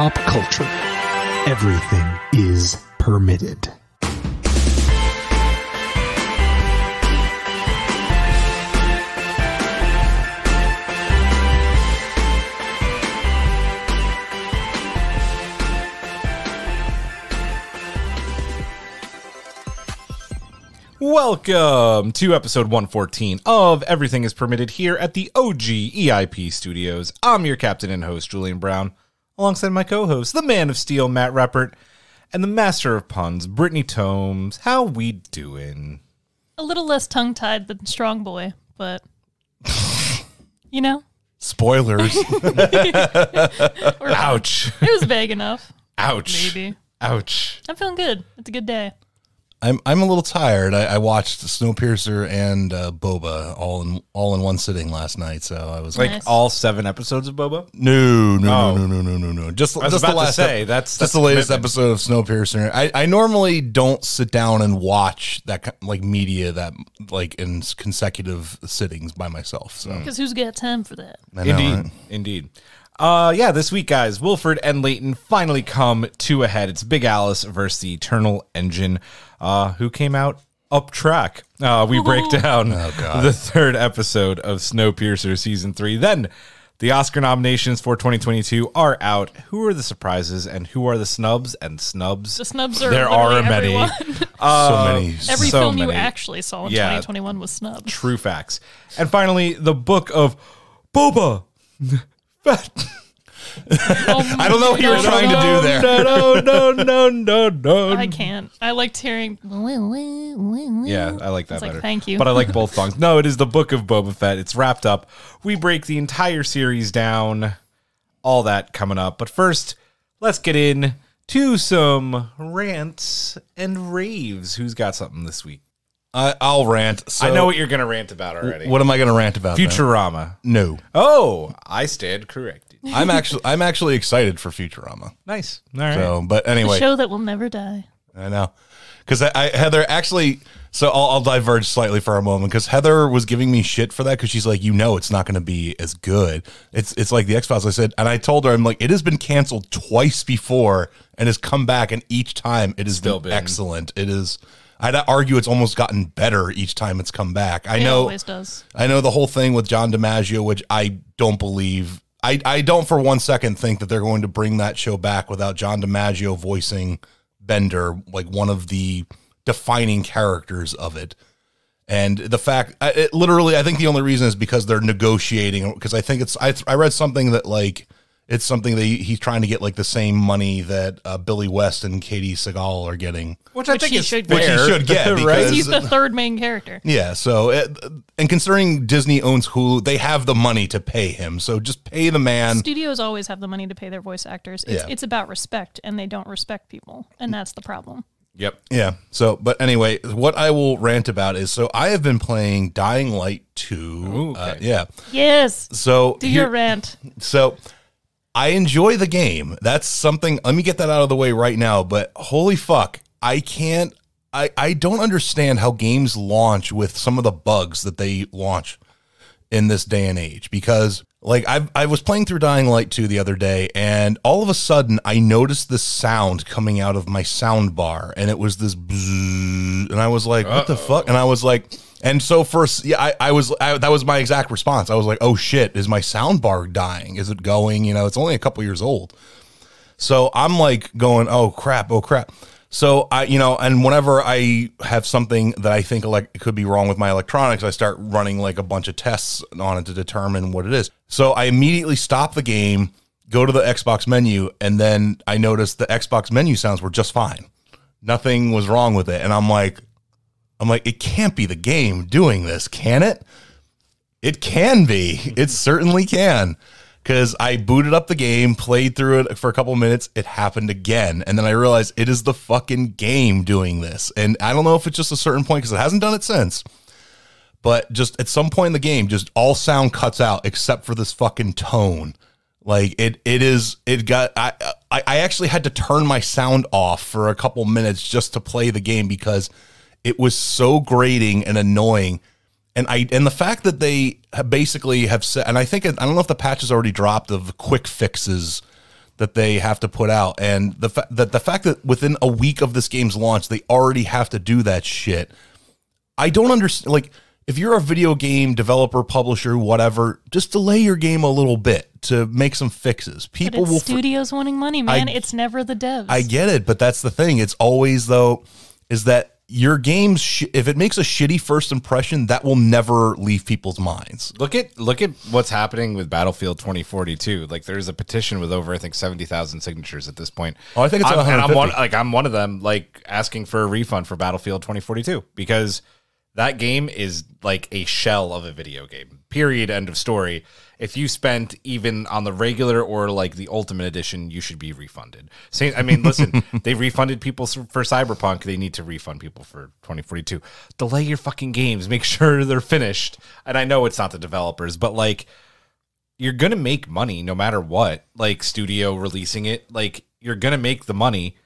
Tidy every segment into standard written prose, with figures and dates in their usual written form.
pop culture. Everything is permitted. Welcome to episode 114 of Everything is Permitted here at the OG EIP Studios. I'm your captain and host, Julian Brown, alongside my co-host, the man of steel, Matt Reppert, and the master of puns, Brittany Tomes. How we doing? A little less tongue-tied than Strong Boy, but, you know. Spoilers. Ouch. It was vague enough. Ouch. Maybe. Ouch. I'm feeling good. It's a good day. I'm a little tired. I watched Snowpiercer and Boba all in one sitting last night, so I was Like Nice. all 7 episodes of Boba? no. I Just was just about the last to say, that's the latest commitment. episode of Snowpiercer. I normally don't sit down and watch that like media that like in consecutive sittings by myself. So Because who's got time for that? I know, Indeed. right? Indeed. Yeah, this week, guys, Wilford and Leyton finally come to a head. It's Big Alice versus the Eternal Engine, who came out up track. We break down the 3rd episode of Snowpiercer Season 3. Then the Oscar nominations for 2022 are out. Who are the surprises and who are the snubs and snubs? The snubs are There are literally many. everyone. So many. Every So film you many. actually saw in Yeah. 2021 was snubbed. True facts. And finally, the Book of Boba Fett. I don't know what you were trying to do there. No. I can't. I liked hearing. Yeah, I like that It's like, better. thank you. But I like both songs. No, it is the Book of Boba Fett. It's wrapped up. We break the entire series down. All that coming up. But first, let's get in to some rants and raves. Who's got something this week? I'll rant. So I know what you're going to rant about already. What am I going to rant about? then? Futurama. No. Oh, I stand corrected. I'm actually excited for Futurama. Nice. All right. So, but The anyway, show that will never die. I know, because I Heather actually. So I'll diverge slightly for a moment because Heather was giving me shit for that because she's like, it's not going to be as good. It's like the X-Files. I said, and I told her, I'm like, it has been canceled twice before and has come back, and each time it has Still been been. excellent. It is. I'd argue it's almost gotten better each time it's come back. I It know. always does. I know the whole thing with John DiMaggio, which I don't believe. I don't for one second think that they're going to bring that show back without John DiMaggio voicing Bender, like one of the defining characters of it. And the fact, literally, I think the only reason is because they're negotiating. Because I think I read something that like it's something that he's trying to get like the same money that Billy West and Katie Seagal are getting. Which I Which think he is should fair. Which he should get, right? because- He's the 3rd main character. Yeah, so and considering Disney owns Hulu, they have the money to pay him. So just pay the man. Studios always have the money to pay their voice actors. Yeah. It's about respect, and they don't respect people, and that's the problem. Yep. Yeah. So, but anyway, what I will rant about is so I have been playing Dying Light 2. Ooh, okay. Yeah. Yes. So Do your rant. So I enjoy the game. That's something. Let me get that out of the way right now. But holy fuck, I can't. I don't understand how games launch with some of the bugs that they launch in this day and age, because like I was playing through Dying Light 2 the other day, and all of a sudden I noticed this sound coming out of my sound bar, and it was this bzzz, and I was like, what the fuck? And I was like, and so first, yeah, that was my exact response. I was like, oh shit, is my sound bar dying? Is it going? It's only a couple years old. So I'm like going, oh crap. So and whenever I have something that I think like could be wrong with my electronics, I start running like a bunch of tests on it to determine what it is. So I immediately stop the game, go to the Xbox menu, and then I noticed the Xbox menu sounds were just fine. Nothing was wrong with it. And I'm like, it can't be the game doing this, can it? It can be. It certainly can. Because I booted up the game, played through it for a couple minutes, it happened again. And then I realized it is the fucking game doing this. And I don't know if it's just a certain point, because it hasn't done it since. But just at some point in the game, just all sound cuts out except for this fucking tone. Like I actually had to turn my sound off for a couple minutes just to play the game because it was so grating and annoying. And the fact that they basically have said, and I don't know if the patch has already dropped of quick fixes that they have to put out, and the fact that within a week of this game's launch they already have to do that shit. I don't understand. Like, if you're a video game developer, publisher, whatever, just delay your game a little bit to make some fixes. People will studios wanting money, man. It's never the devs. I get it, but that's the thing. It's always though is that your game, if it makes a shitty first impression, that will never leave people's minds. Look at what's happening with Battlefield 2042. Like, there's a petition with over, I think, 70,000 signatures at this point. Oh, I think it's 150. I'm one of them, like, asking for a refund for Battlefield 2042 because that game is like a shell of a video game. Period. End of story. If you spent even on the regular or like the Ultimate Edition, you should be refunded. Listen, they refunded people for Cyberpunk. They need to refund people for 2042. Delay your fucking games. Make sure they're finished. And I know it's not the developers, but like, you're going to make money no matter what. Like, studio releasing it, like, you're going to make the money.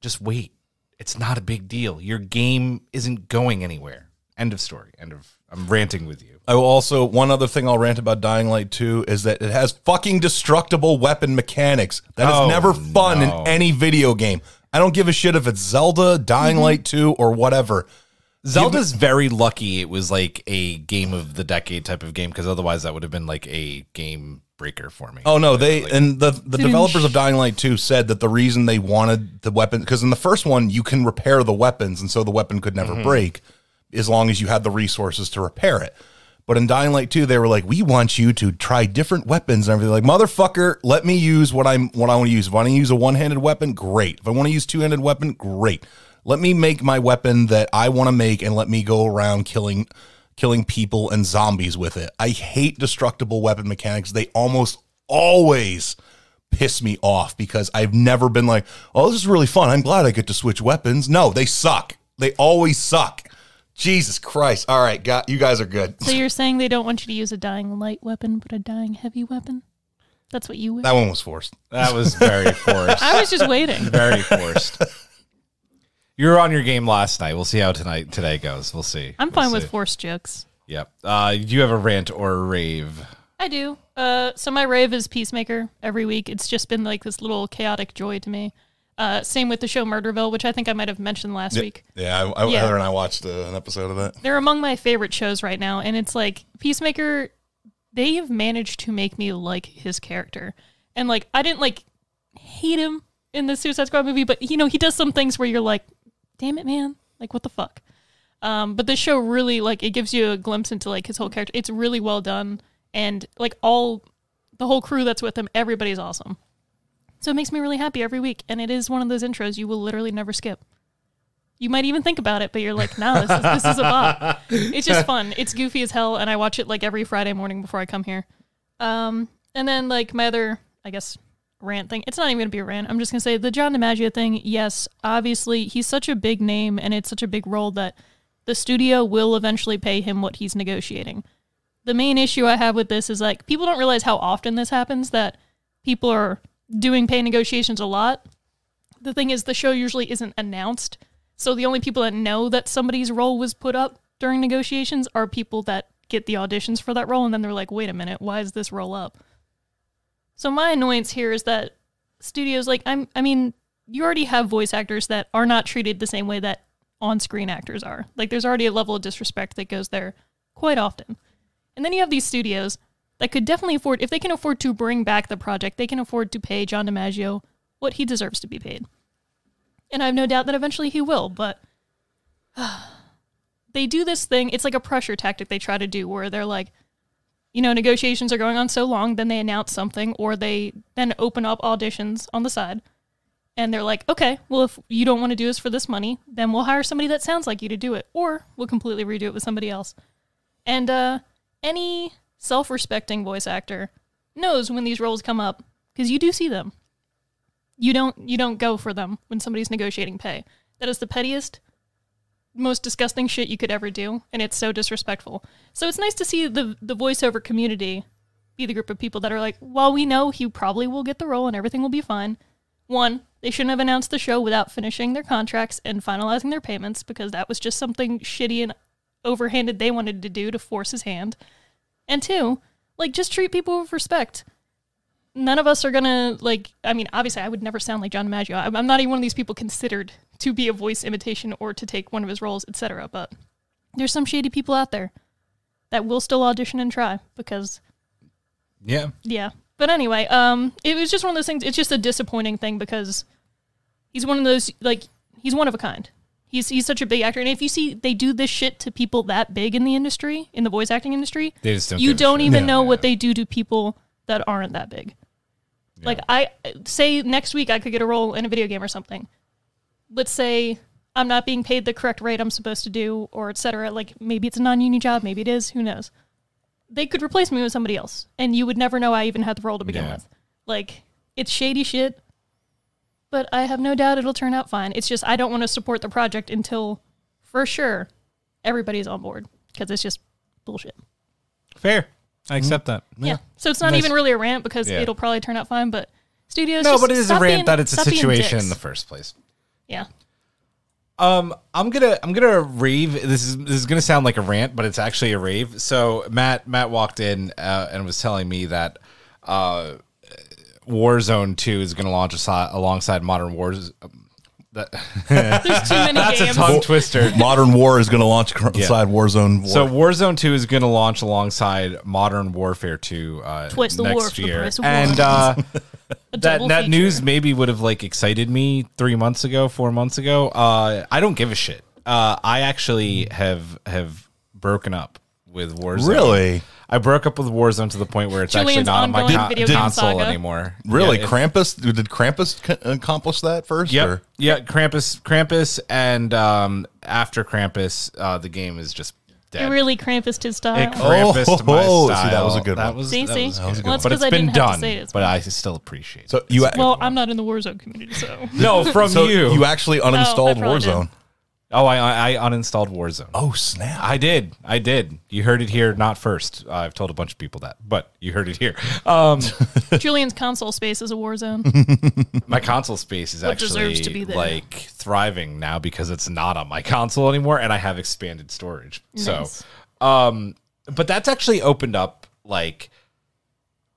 Just wait. It's not a big deal. Your game isn't going anywhere. End of story. I'm ranting with you. I will also, one other thing I'll rant about Dying Light 2 is that it has fucking destructible weapon mechanics. That is never fun in any video game. I don't give a shit if it's Zelda, Dying Light 2, or whatever. Zelda's very lucky it was like a game of the decade type of game, because otherwise that would have been like a game breaker for me. Oh no, the developers of Dying Light 2 said that the reason they wanted the weapon, because in the first one you can repair the weapons, and so the weapon could never break as long as you had the resources to repair it. But in Dying Light 2, they were like, we want you to try different weapons and everything. Like, motherfucker, let me use what I want to use. If I want to use a one-handed weapon, great. If I want to use two-handed weapon, great. Let me make my weapon that I want to make, and let me go around killing people and zombies with it. I hate destructible weapon mechanics. They almost always piss me off because I've never been like, oh, this is really fun. I'm glad I get to switch weapons. No, they suck. They always suck. Jesus Christ. All right, you guys are good. So you're saying they don't want you to use a dying light weapon, but a dying heavy weapon? That's what you wish? That one was forced. That was very forced. I was just waiting. Very forced. You were on your game last night. We'll see how today goes. We'll see. I'm fine with forced jokes. Yep. Do you have a rant or a rave? I do. So my rave is Peacemaker every week. It's just been like this little chaotic joy to me. Same with the show Murderville, which I think I might have mentioned last week. Yeah, Heather and I watched an episode of that. They're among my favorite shows right now, and it's like Peacemaker, they have managed to make me like his character. And like, I didn't like hate him in the Suicide Squad movie, but you know, he does some things where you're like, damn it, man. Like, what the fuck? But this show really, like, it gives you a glimpse into like his whole character. It's really well done. And like the whole crew that's with him, everybody's awesome. So it makes me really happy every week. And it is one of those intros you will literally never skip. You might even think about it, but you're like, no, this is a bop. It's just fun. It's goofy as hell. And I watch it like every Friday morning before I come here. And then like my other, I guess, rant thing. It's not even going to be a rant. I'm just going to say the John DiMaggio thing. Yes, obviously he's such a big name and it's such a big role that the studio will eventually pay him what he's negotiating. The main issue I have with this is like people don't realize how often this happens, that people are doing pay negotiations a lot. The thing is the show usually isn't announced. So the only people that know that somebody's role was put up during negotiations are people that get the auditions for that role. And then they're like, wait a minute, why is this role up? So my annoyance here is that studios, like, I mean, you already have voice actors that are not treated the same way that on-screen actors are. Like, there's already a level of disrespect that goes there quite often. And then you have these studios that could definitely afford, if they can afford to bring back the project, they can afford to pay John DiMaggio what he deserves to be paid. And I have no doubt that eventually he will, but they do this thing, it's like a pressure tactic they try to do where they're like, you know, negotiations are going on so long, then they announce something, or they then open up auditions on the side. And they're like, okay, well, if you don't want to do this for this money, then we'll hire somebody that sounds like you to do it. Or we'll completely redo it with somebody else. And any self-respecting voice actor knows when these roles come up, because you do see them. You don't go for them when somebody's negotiating pay. That is the pettiest, most disgusting shit you could ever do, and it's so disrespectful. So it's nice to see the voiceover community be the group of people that are like, while we know he probably will get the role and everything will be fine, one, they shouldn't have announced the show without finishing their contracts and finalizing their payments, because that was just something shitty and overhanded they wanted to do to force his hand. And two, like, just treat people with respect. none of us are gonna like. I mean, obviously, I would never sound like John DiMaggio. I'm not even one of these people considered to be a voice imitation or to take one of his roles, etc. But there's some shady people out there that will still audition and try because. Yeah. But anyway, it was just one of those things. It's just a disappointing thing because he's one of those like he's one of a kind. He's such a big actor, and if you see they do this shit to people that big in the industry, in the voice acting industry, They just don't you give a don't shit. even know what they do to people that aren't that big. Like I say next week I could get a role in a video game or something. Let's say I'm not being paid the correct rate I'm supposed to do, or etc. Like maybe it's a non-union job, maybe it is, who knows. They could replace me with somebody else, and you would never know I even had the role to begin with. Like, it's shady shit, but I have no doubt it'll turn out fine. It's just I don't want to support the project until, for sure, everybody's on board, because it's just bullshit. Fair. I accept that. Yeah. So it's not even really a rant, because it'll probably turn out fine, but studios No, just but it is a stop rant being- that it's a stop being situation dicks. in the first place. Yeah. I'm gonna rave. This is gonna sound like a rant, but it's actually a rave. So Matt walked in and was telling me that Warzone 2 is gonna launch alongside Modern Wars. There's too many That's games. a tongue twister. Modern War is going to launch alongside Warzone. War. So Warzone 2 is going to launch alongside Modern Warfare 2 Twice the war next for the year, price of and one. A that double that news feature. maybe would have like excited me 4 months ago. I don't give a shit. I actually have broken up with Warzone. Really? I broke up with Warzone to the point where it's Julian's actually not on my ongoing video game console saga. anymore. Really? Yeah, Krampus? Did Krampus accomplish that first? Yep. Or? Yeah, Krampus, and after Krampus, the game is just dead. It really Krampused his style. It Krampused my Oh, see, style. that was a good one. See? That was Well, good. that's But 'cause it's I been didn't have to done. say it. But I still appreciate it. So you Well, I'm not in the Warzone community, so. No, from so you. you actually uninstalled I probably did. Warzone. Oh, I uninstalled Warzone. Oh snap! I did. You heard it here, not first. I've told a bunch of people that, but you heard it here. Julian's console space is a war zone. My console space is What deserves to be actually there. like thriving now because it's not on my console anymore, and I have expanded storage. Nice. So, but that's actually opened up like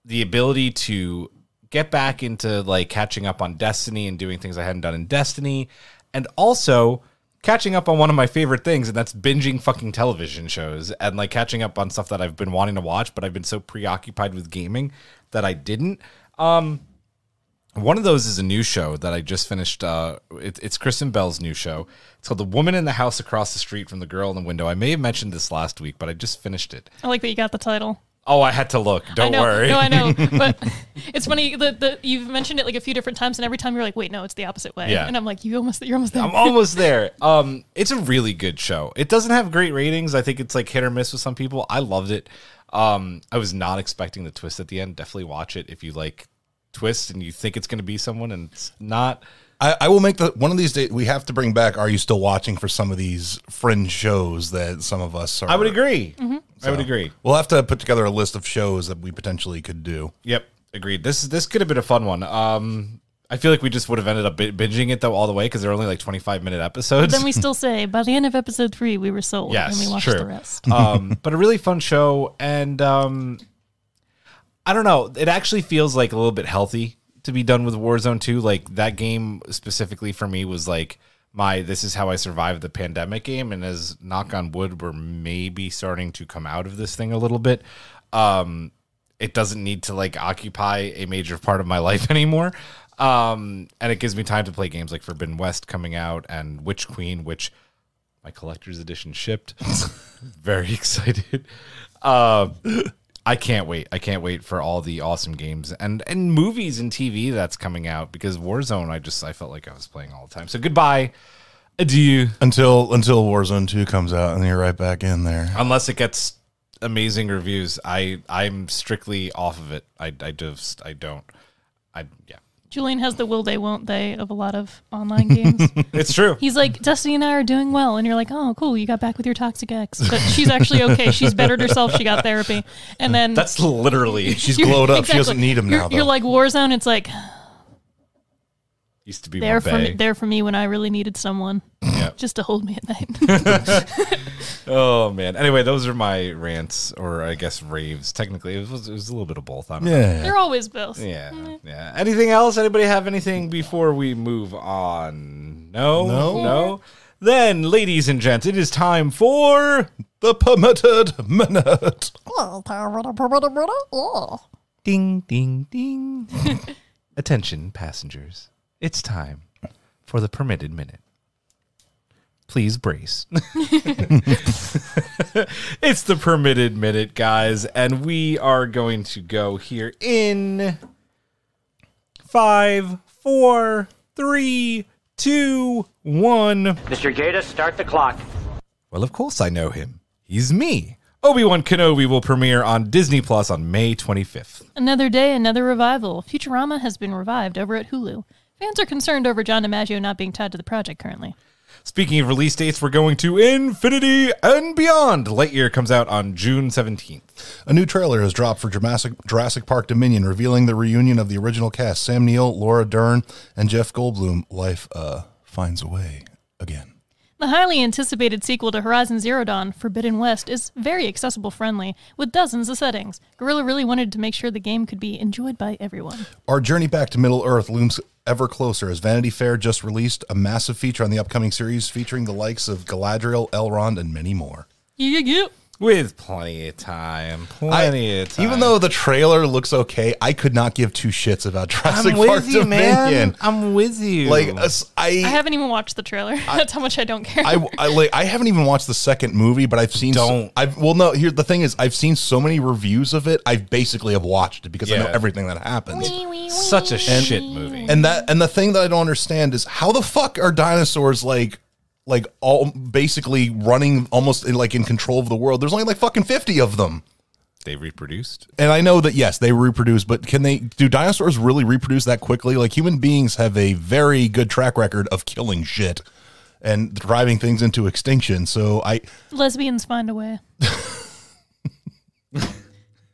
the ability to get back into like catching up on Destiny and doing things I hadn't done in Destiny, and also catching up on one of my favorite things, and that's binging fucking television shows and like catching up on stuff that I've been wanting to watch, but I've been so preoccupied with gaming that I didn't. One of those is a new show that I just finished. It's Kristen Bell's new show. It's called The Woman in the House Across the Street from the Girl in the Window. I may have mentioned this last week, but I just finished it. I like that you got the title. Oh, I had to look. Don't worry. No, I know. But it's funny that you've mentioned it like a few different times, and every time you're like, wait, no, it's the opposite way. Yeah. And I'm like, you're almost there. I'm almost there. It's a really good show. It doesn't have great ratings. I think it's like hit or miss with some people. I loved it. I was not expecting the twist at the end. Definitely watch it if you like twists and you think it's going to be someone and it's not. I will make one of these days. We have to bring back. Are you still watching for some of these fringe shows that some of us are? I would agree. Mm-hmm. I would agree. We'll have to put together a list of shows that we potentially could do. Yep, agreed. This could have been a fun one. I feel like we just would have ended up binging it though all the way because they're only like 25-minute episodes. Then we still say, by the end of episode 3, we were sold. Yes, and we watched true. the rest. But a really fun show, and I don't know. It actually feels like a little bit healthy to be done with Warzone 2. Like that game specifically for me was like this is how I survived the pandemic game, and as knock on wood, we're maybe starting to come out of this thing a little bit. It doesn't need to like occupy a major part of my life anymore. And it gives me time to play games like Forbidden West coming out and Witch Queen, which my collector's edition shipped. Very excited. I can't wait. I can't wait for all the awesome games and movies and TV that's coming out because Warzone, I felt like I was playing all the time. So goodbye. Adieu. Until Warzone 2 comes out and you're right back in there. Unless it gets amazing reviews, I'm strictly off of it. I don't. Julian has the will they, won't they of a lot of online games. It's true. He's like, Destiny and I are doing well. And you're like, oh, cool, you got back with your toxic ex. But she's actually okay. She's bettered herself. She got therapy. And then... That's literally... She's glowed up. She doesn't need him now, though. You're like Warzone. It's like... Used to be there my for me, bae. there for me when I really needed someone. Yeah. Just to hold me at night. Oh man. Anyway, those are my rants, or I guess raves. Technically, it was a little bit of both. I don't know. Yeah. They're always both. Yeah. Yeah. Anything else? Anybody have anything before we move on? No. Then, ladies and gents, it is time for The permitted minute. ding, ding, ding. Attention, passengers. It's time for the permitted minute. Please brace. It's the permitted minute, guys, and we are going to go here in 5, 4, 3, 2, 1. Mr. Gata, start the clock. Well, of course I know him. He's me. Obi-Wan Kenobi will premiere on Disney Plus on May 25th. Another day, another revival. Futurama has been revived over at Hulu. Fans are concerned over John DiMaggio not being tied to the project currently. Speaking of release dates, we're going to infinity and beyond. Lightyear comes out on June 17th. A new trailer has dropped for Jurassic Park Dominion, revealing the reunion of the original cast, Sam Neill, Laura Dern, and Jeff Goldblum. Life finds a way again. The highly anticipated sequel to Horizon Zero Dawn, Forbidden West, is very accessible friendly, with dozens of settings. Guerrilla really wanted to make sure the game could be enjoyed by everyone. Our journey back to Middle-earth looms ever closer as Vanity Fair just released a massive feature on the upcoming series featuring the likes of Galadriel, Elrond, and many more. Yeah. With plenty of time. Even though the trailer looks okay, I could not give two shits about Jurassic Park Dominion. man. I'm with you. Like, I haven't even watched the trailer. That's how much I don't care. I haven't even watched the second movie, but I've seen. Here the thing is, I've seen so many reviews of it. I basically have watched it because I know everything that happens. Such a shit movie. And the thing that I don't understand is how the fuck are dinosaurs like all basically running almost in control of the world? There's only like fucking 50 of them. They reproduced. And I know that, yes, they reproduce, but do dinosaurs really reproduce that quickly? Like, human beings have a very good track record of killing shit and driving things into extinction. So Lesbians find a way. Get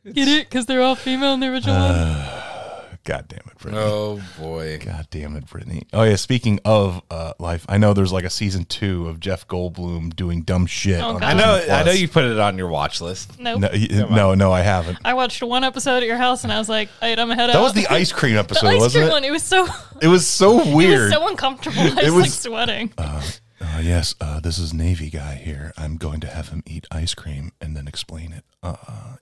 it? Because they're all female in the original one? God damn it, Brittany. Oh, boy. God damn it, Brittany. Oh, yeah, speaking of life, I know there's like a season 2 of Jeff Goldblum doing dumb shit. Oh, on God. I know you put it on your watch list. Nope. No, I haven't. I watched one episode at your house and I was like, all right, I'm head out. That was the ice cream episode, the ice wasn't cream it? one. It was so It was so weird. It was so uncomfortable. I was like sweating. Yes, this is Navy guy here. I'm going to have him eat ice cream and then explain it.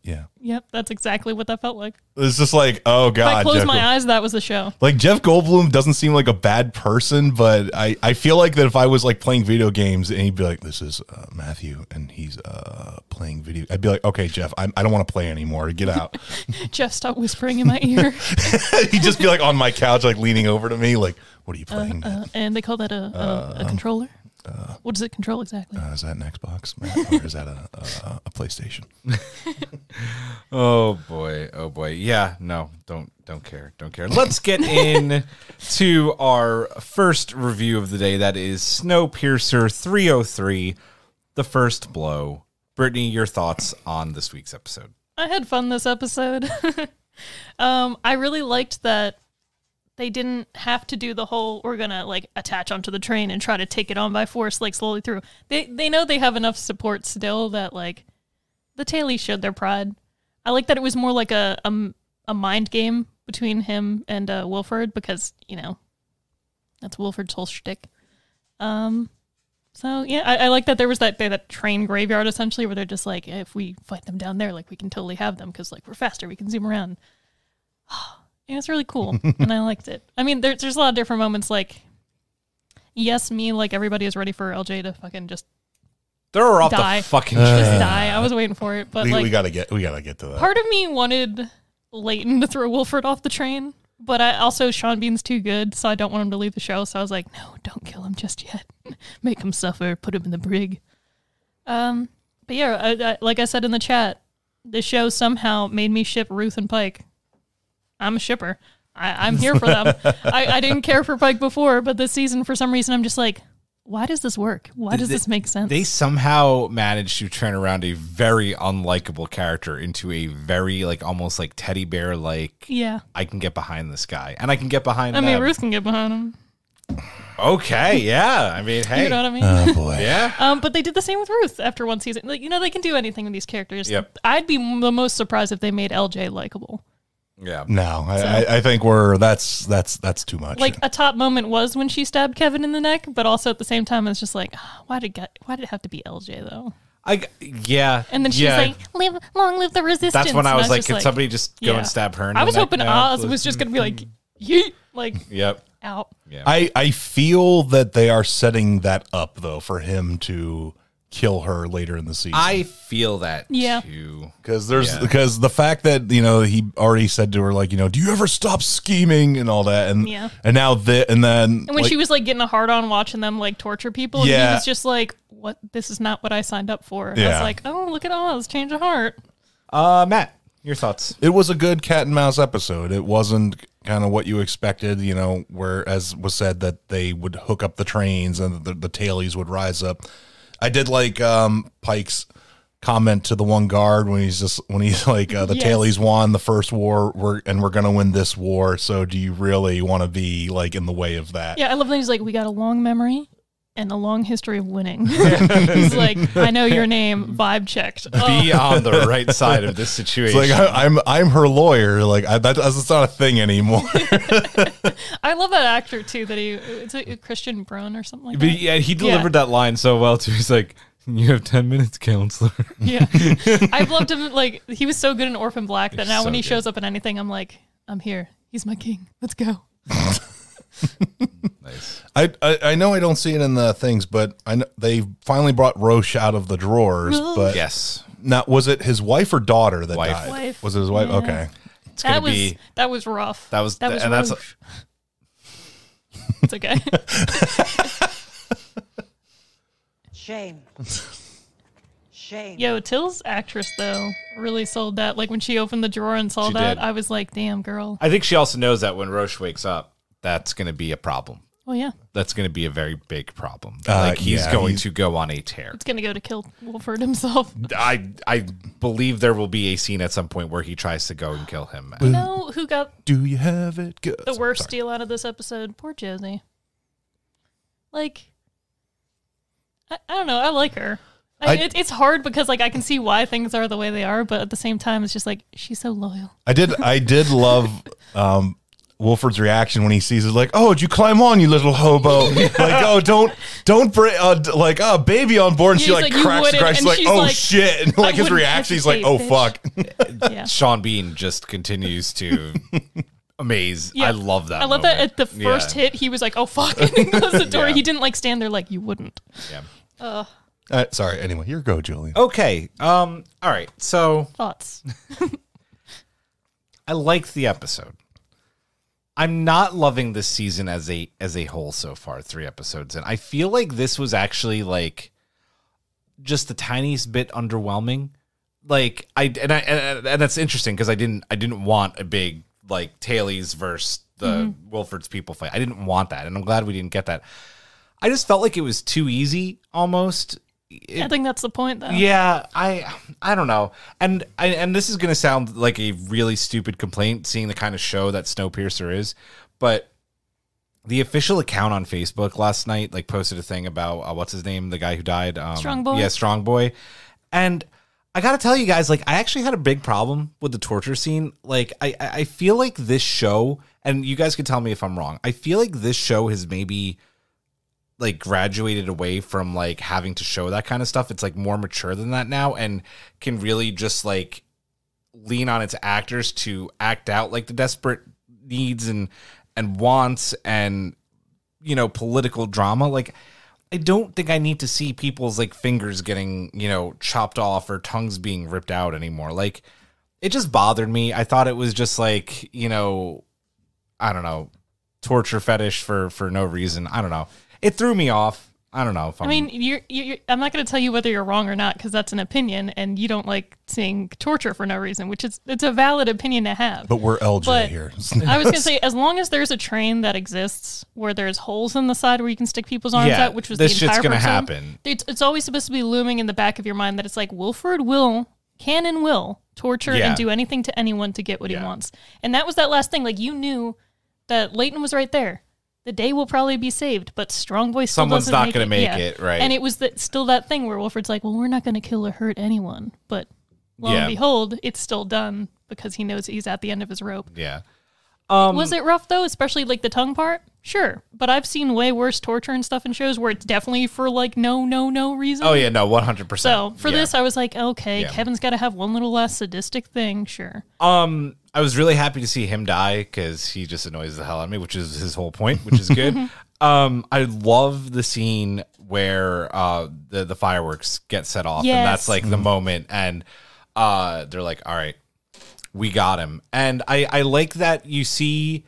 Yeah. Yep, that's exactly what that felt like. It's just like, oh God. If I closed my eyes, that was the show. Like, Jeff Goldblum doesn't seem like a bad person, but I feel like that if I was like playing video games and he'd be like, this is Matthew and he's playing video, I'd be like, okay, Jeff, I don't want to play anymore. Get out. Jeff, stop whispering in my ear. He'd just be like on my couch, like leaning over to me, like, what are you playing? And they call that a controller? What does it control exactly? Is that an Xbox, Matt, or is that a PlayStation? Oh boy. Yeah, no, don't care. Let's get in to our first review of the day. That is Snowpiercer 303, The First Blow. Brittany, your thoughts on this week's episode? I had fun this episode. I really liked that they didn't have to do the whole, we're going to like attach onto the train and try to take it on by force, like slowly through. They know they have enough support still that like the tailies showed their pride. I like that it was more like a mind game between him and Wilford because, you know, that's Wilford's whole shtick. So yeah, I like that there was that train graveyard essentially where they're just like, if we fight them down there, like we can totally have them because like we're faster, we can zoom around. Yeah, it's really cool, and I liked it. I mean, there's a lot of different moments, like, yes, me, like, everybody is ready for LJ to fucking just throw her off die. the fucking just die. I was waiting for it, but we gotta get to that. Part of me wanted Leyton to throw Wilford off the train, but Sean Bean's too good, so I don't want him to leave the show, so I was like, no, don't kill him just yet. Make him suffer, put him in the brig. But yeah, like I said in the chat, the show somehow made me ship Ruth and Pike. I'm a shipper. I'm here for them. I didn't care for Pike before, but this season, for some reason, I'm just like, why does this work? Why does this make sense? They somehow managed to turn around a very unlikable character into a very, like, almost like teddy bear, like, yeah, I can get behind this guy, and I can get behind I mean, them. Ruth can get behind him. Okay, yeah. I mean, hey. You know what I mean? Oh boy. Yeah. But they did the same with Ruth after one season. Like, they can do anything with these characters. Yep. I'd be the most surprised if they made LJ likable. Yeah. No, I think that's too much. Like, a top moment was when she stabbed Kevin in the neck, but also at the same time, it's just like, why did it have to be LJ though? Yeah. And then she's like, long live the resistance. That's when I was like, just can somebody just go and stab her in I the was neck hoping now? Oz was just going to be like, yeet, like, Yep. out. Yeah. I feel that they are setting that up though for him to kill her later in the season. I feel that Yeah. too. Because the fact that he already said to her like do you ever stop scheming and all that and now and when she was like getting a hard on watching them like torture people, and he was just like, "What? This is not what I signed up for." I was like, "Oh, look at Oz, change of heart." Matt, your thoughts? It was a good cat and mouse episode. It wasn't kind of what you expected, where as was said that they would hook up the trains and the tailies would rise up. I did like Pike's comment to the one guard when he's like the tailies won the first war we're gonna win this war, so do you really want to be like in the way of that? Yeah, I love that he's like, we got a long memory and a long history of winning. He's like, I know your name, vibe checked. Be on the right side of this situation. It's like I'm her lawyer. Like that's not a thing anymore. I love that actor too. That it's a Christian Brun or something like But that. yeah, he delivered that line so well too. He's like, "You have 10 minutes, counselor." Yeah, I've loved him. Like, he was so good in Orphan Black that now so when he good. shows up in anything, I'm like, I'm here. He's my king. Let's go. Nice. I know I don't see it in the things, but I know they finally brought Roche out of the drawers. But Yes. now, was it his wife or daughter that Wife. died? Wife. Was it his wife? Yeah. Okay. It's gonna That was be. that was rough. That was and that's Roche. It's okay. Shame. Shame. Yo, Till's actress though really sold that. Like when she opened the drawer and saw She that, did. I was like, damn girl. I think she also knows that when Roche wakes up, that's going to be a problem. Well, yeah, That's going to be a very big problem. Like he's going to go on a tear. it's gonna go to kill Wilford himself. I believe there will be a scene at some point where he tries to go and kill him. You know who got Do you have it good? the worst deal out of this episode? Poor Josie. Like, I don't know. I like her. It's hard because like I can see why things are the way they are, but at the same time, it's just like she's so loyal. I did love Wilford's reaction when he sees it, like, "Oh, did you climb on, you little hobo?" Like, "Oh, don't bring like baby on board." And Yeah, she he's like like, "You cracks the wouldn't," crash. She's and like, she's "Oh like, shit!" And like his wouldn't reaction, he's like, hesitate, "Oh fuck." Yeah. Sean Bean just continues to amaze. Yeah. I love that. I love that moment. at the first hit, he was like, "Oh fuck!" and he closed the door. Yeah. He didn't like stand there like you wouldn't. Yeah. Sorry. Anyway, your go, Julian. Okay. All right. So Thoughts? I liked the episode. I'm not loving this season as a whole so far. 3 episodes in. I feel like this was actually like just the tiniest bit underwhelming. Like and that's interesting because I didn't want a big like Tailies versus the Wilford's people fight. I didn't want that, and I'm glad we didn't get that. I just felt like it was too easy almost. I think that's the point, though. Yeah, I don't know. And this is going to sound like a really stupid complaint, seeing the kind of show that Snowpiercer is, but the official account on Facebook last night like posted a thing about what's his name, the guy who died, Strong Boy? Yeah, Strong Boy. And I got to tell you guys, like, I actually had a big problem with the torture scene. Like, I feel like this show, and you guys can tell me if I'm wrong, I feel like this show has maybe like graduated away from like having to show that kind of stuff. It's like more mature than that now and can really just like lean on its actors to act out like the desperate needs and wants and, you know, political drama. Like, I don't think I need to see people's like fingers getting, you know, chopped off or tongues being ripped out anymore. Like, it just bothered me. I thought it was just like, you know, I don't know, torture fetish for no reason. I don't know. It threw me off. I don't know if I mean, you're I'm not going to tell you whether you're wrong or not because that's an opinion, and you don't like seeing torture for no reason, which is it's a valid opinion to have. But we're LJ But here. I was going to say, as long as there's a train that exists where there's holes in the side where you can stick people's arms Yeah, out, which was this the entire shit's gonna episode, happen. It's always supposed to be looming in the back of your mind that it's like Wilford can and will torture Yeah. and do anything to anyone to get what he Yeah. wants. And that was that last thing. Like, you knew that Leyton was right there. the day will probably be saved, but Strong Boy still Someone's doesn't not make going to it. make it, right? And it was still that thing where Wilford's like, well, we're not going to kill or hurt anyone. But lo and behold, it's still done because he knows he's at the end of his rope. Yeah. Was it rough, though, especially like the tongue part? Sure. But I've seen way worse torture and stuff in shows where it's definitely for like no reason. Oh, yeah, no, 100%. So for this, I was like, okay, Kevin's got to have one little less sadistic thing. Sure. I was really happy to see him die because he just annoys the hell out of me, which is his whole point, which is good. I love the scene where the fireworks get set off, and that's like the moment, and they're like, all right, we got him. And I like that you see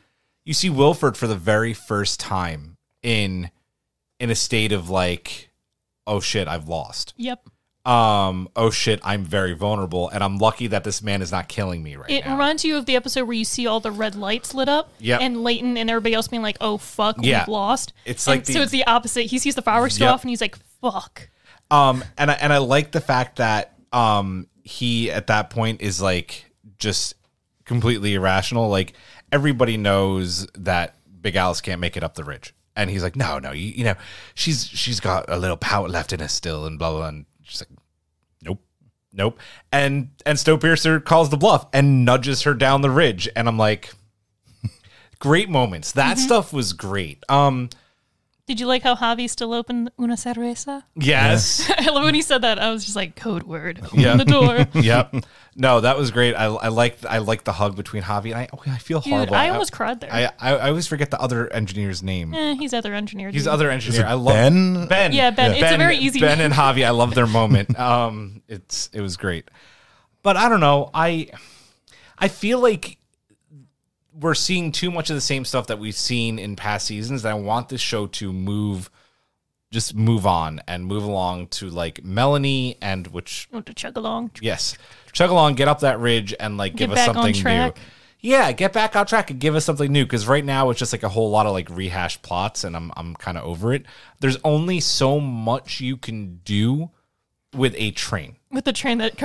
Wilford for the very first time in a state of like, oh shit, I've lost. Yep. Oh shit, I'm very vulnerable, and I'm lucky that this man is not killing me right now. It reminds you of the episode where you see all the red lights lit up, and Leyton and everybody else being like, "Oh fuck, we've lost." It's like so it's the opposite. He sees the fireworks go off, and he's like, "Fuck." And I like the fact that he at that point is like just completely irrational. Like everybody knows that Big Alice can't make it up the ridge, and he's like, "No, you know, she's got a little power left in her still," and blah blah. And she's like, nope. And Snowpiercer calls the bluff and nudges her down the ridge. And I'm like, great moments. That stuff was great. Did you like how Javi still opened una cerveza? Yes. I love when he said that. I was just like, code word. Open the door. Yep. No, that was great. I like the hug between Javi and I feel horrible. I almost cried there. I always forget the other engineer's name. He's other engineer. He's other engineer. I love Ben. Yeah, Ben. It's a very easy Ben and Javi. I love their moment. It was great. But I don't know. I feel like we're seeing too much of the same stuff that we've seen in past seasons, that I want this show to move on and move along to like Melanie and which to chug along. Yes. Chug along, get up that ridge and like give us something new. Yeah, get back on track and give us something new, because right now it's just like a whole lot of like rehashed plots and I'm kind of over it. There's only so much you can do with a train. With the train that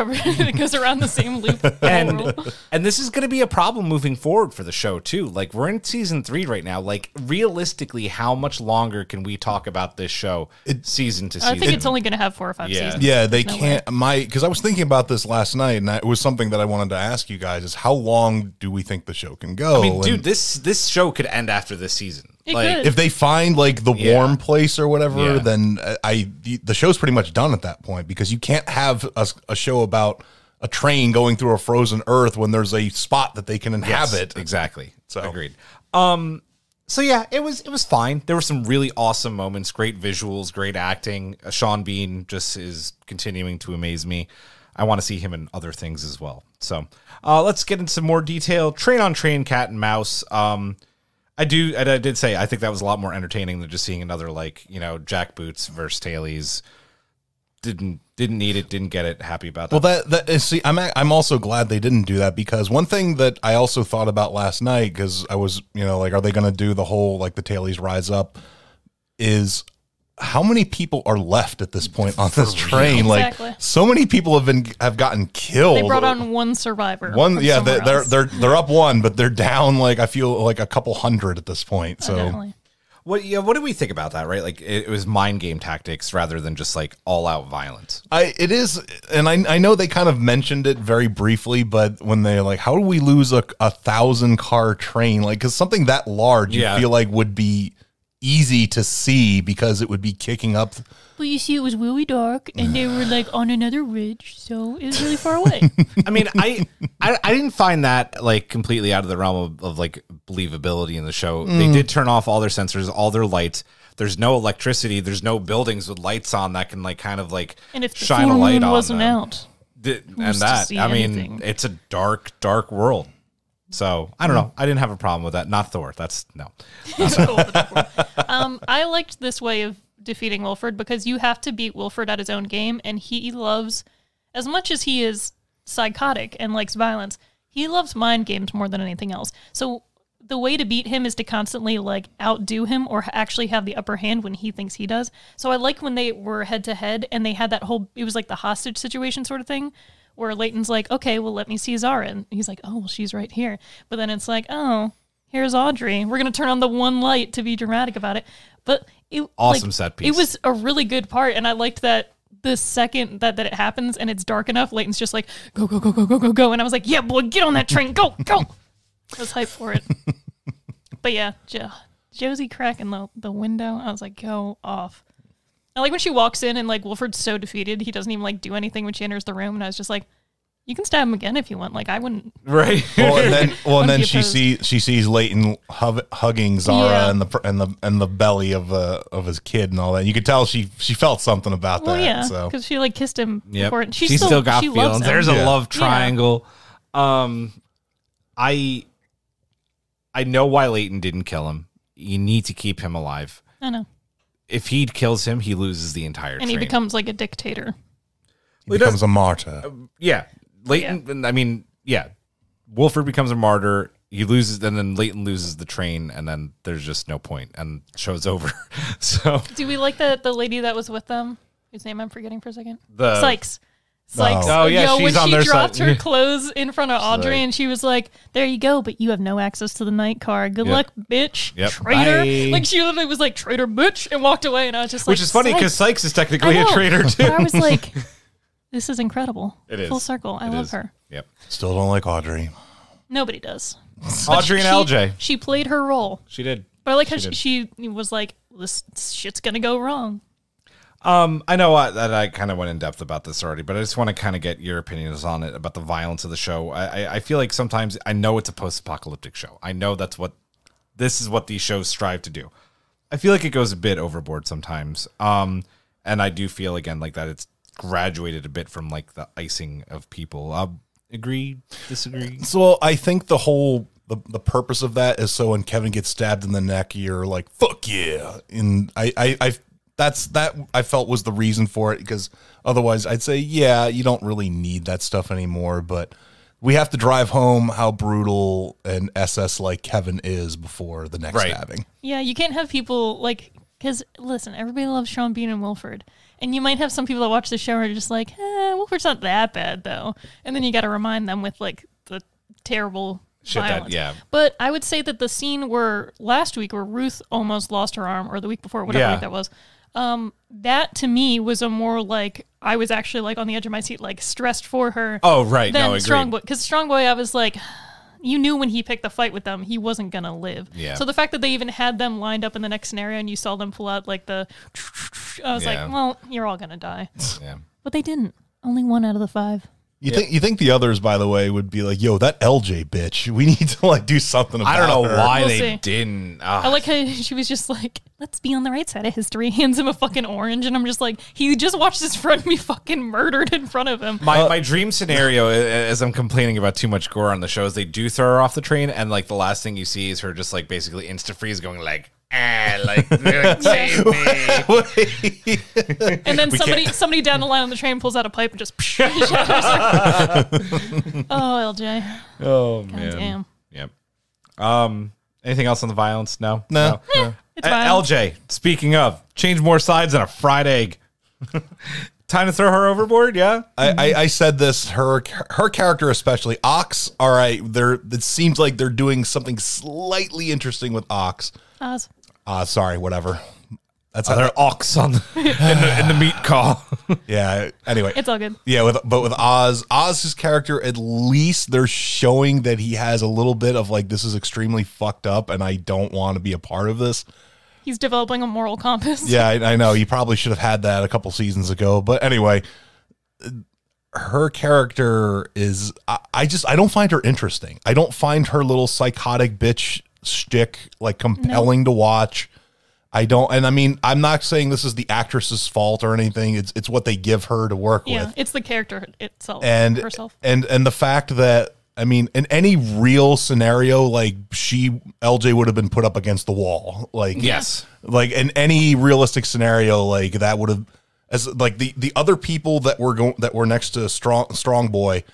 goes around the same loop. And this is going to be a problem moving forward for the show too. Like we're in season 3 right now. Like realistically, how much longer can we talk about this show season to season? I think it's only going to have 4 or 5 seasons. Yeah, they can't. Because I was thinking about this last night, and it was something that I wanted to ask you guys: is how long do we think the show can go? I mean, dude, this show could end after this season. Could. If they find like the warm place or whatever, then the show's pretty much done at that point, because you can't have a show about a train going through a frozen earth when there's a spot that they can inhabit. Yes, exactly. So agreed. So yeah, it was fine. There were some really awesome moments, great visuals, great acting. Sean Bean just is continuing to amaze me. I want to see him in other things as well. So let's get into some more detail. Train on Train, Cat and Mouse. I did say I think that was a lot more entertaining than just seeing another Jack Boots versus Tailies. Didn't need it, didn't get it. Happy about that. Well, that is, see, I'm also glad they didn't do that, because one thing that I also thought about last night, because I was like, are they going to do the whole like the Tailies rise up? Is how many people are left at this point on this train? Exactly. Like so many people have gotten killed. They brought on one survivor. They're up one, but they're down like I feel like a couple hundred at this point. So. Definitely. What do we think about that, right? Like it was mind game tactics rather than just like all out violence. It is, and I know they kind of mentioned it very briefly, but when they're like, how do we lose a 1,000-car train? Like, because something that large you feel like would be easy to see, because it would be kicking up. Well, you see, it was really dark, and they were like on another ridge, so it was really far away. I mean, I didn't find that like completely out of the realm of like believability in the show. They did turn off all their sensors, all their lights. There's no electricity. There's no buildings with lights on that can like kind of like and if the shine a light on wasn't them. out, It's a dark world. So I don't know. I didn't have a problem with that. Not Thor. That's no. I liked this way of defeating Wilford, because you have to beat Wilford at his own game, and he loves, as much as he is psychotic and likes violence, he loves mind games more than anything else. So the way to beat him is to constantly like outdo him or actually have the upper hand when he thinks he does. So I like when they were head to head and they had that whole, it was like the hostage situation sort of thing, where Leyton's like, okay, well, let me see Zara. And he's like, oh, well, she's right here. But then it's like, oh, here's Audrey. We're going to turn on the one light to be dramatic about it. But awesome set piece. It was a really good part. And I liked that the second that it happens and it's dark enough, Leyton's just like, go, go, go, go, go, go, go. And I was like, yeah, boy, get on that train. Go, go. I was hyped for it. But yeah, Josie cracking the window. I was like, go off. I like when she walks in and like Wilford's so defeated, he doesn't even like do anything when she enters the room. And I was just like, you can stab him again if you want. Like I wouldn't. Right. And then she sees Leyton hugging Zara and the belly of his kid and all that. And you could tell she felt something about that. Yeah, so because she like kissed him before. And she still got feelings. There's a love triangle. Yeah. I know why Leyton didn't kill him. You need to keep him alive. I know. If he kills him, he loses the entire train. And he becomes like a dictator. He becomes a martyr. Yeah. Leyton, I mean, yeah. Wilford becomes a martyr. He loses, and then Leyton loses the train, and then there's just no point, and show's over. So, do we like the lady that was with them? Whose name I'm forgetting for a second? The Sykes. Oh yeah, she's on their side. When she dropped her clothes in front of Audrey, and she was like, "There you go, but you have no access to the night car. Good luck, bitch, traitor." Bye. Like she literally was like, "Traitor, bitch," and walked away. And I was just like, which is funny because Sykes is technically a traitor too. But I was like, "This is incredible. It is full circle. I love her." Yep. Still don't like Audrey. Nobody does. Audrey and LJ. She played her role. She did. But I like how she was like, "This shit's gonna go wrong." I know that I kind of went in depth about this already, but I just want to kind of get your opinions on it, about the violence of the show. I feel like sometimes, I know it's a post-apocalyptic show. I know this is what these shows strive to do. I feel like it goes a bit overboard sometimes. And I do feel, again, like that it's graduated a bit from like the icing of people. Agree, disagree? So I think the whole, the purpose of that is so when Kevin gets stabbed in the neck, you're like, fuck yeah. And I felt was the reason for it, because otherwise I'd say, yeah, you don't really need that stuff anymore, but we have to drive home how brutal and SS like Kevin is before the next stabbing. Yeah, you can't have people like, because listen, everybody loves Sean Bean and Wilford, and you might have some people that watch the show and are just like, Wilford's not that bad though, and then you got to remind them with like the terrible shit violence. Yeah. But I would say that the scene where last week where Ruth almost lost her arm, or the week before, whatever week that was, that to me was a more like, I was actually like on the edge of my seat, like stressed for her. Oh, right. Than No, Strong Boy. Because Strong Boy, I was like, you knew when he picked the fight with them, he wasn't going to live. Yeah. So the fact that they even had them lined up in the next scenario and you saw them pull out like I was like, well, you're all going to die. Yeah. But they didn't. Only 1 out of the 5. You think the others, by the way, would be like, yo, that LJ bitch, we need to like do something about her. I don't know why We'll they see. didn't. I like how she was just like, let's be on the right side of history. Hands him a fucking orange. And I'm just like, he just watched his friend be fucking murdered in front of him. My dream scenario, as I'm complaining about too much gore on the show, is they do throw her off the train, and like the last thing you see is her just like basically insta-freeze going like, save me. And then somebody down the line on the train pulls out a pipe and just shatters her. Oh, LJ. Oh, God man. damn. Yep. Anything else on the violence? No. It's fine. LJ, speaking of, change more sides than a fried egg. Time to throw her overboard, yeah? I said this, her character especially, Ox, all right, it seems like they're doing something slightly interesting with Ox. Oz. Sorry, whatever. That's They're ox on in the meat call. Yeah, anyway. It's all good. Yeah, but with Oz's character, at least they're showing that he has a little bit of like, this is extremely fucked up and I don't want to be a part of this. He's developing a moral compass. Yeah, I know. You probably should have had that a couple seasons ago. But anyway, her character is, I don't find her interesting. I don't find her little psychotic bitch shtick like compelling to watch. I don't, and I mean, I'm not saying this is the actress's fault or anything. It's what they give her to work with. Yeah, it's the character itself, herself. And the fact that, I mean, in any real scenario, like LJ would have been put up against the wall. Like, yes, like in any realistic scenario, like that would have, as like the other people that were next to Strong Boy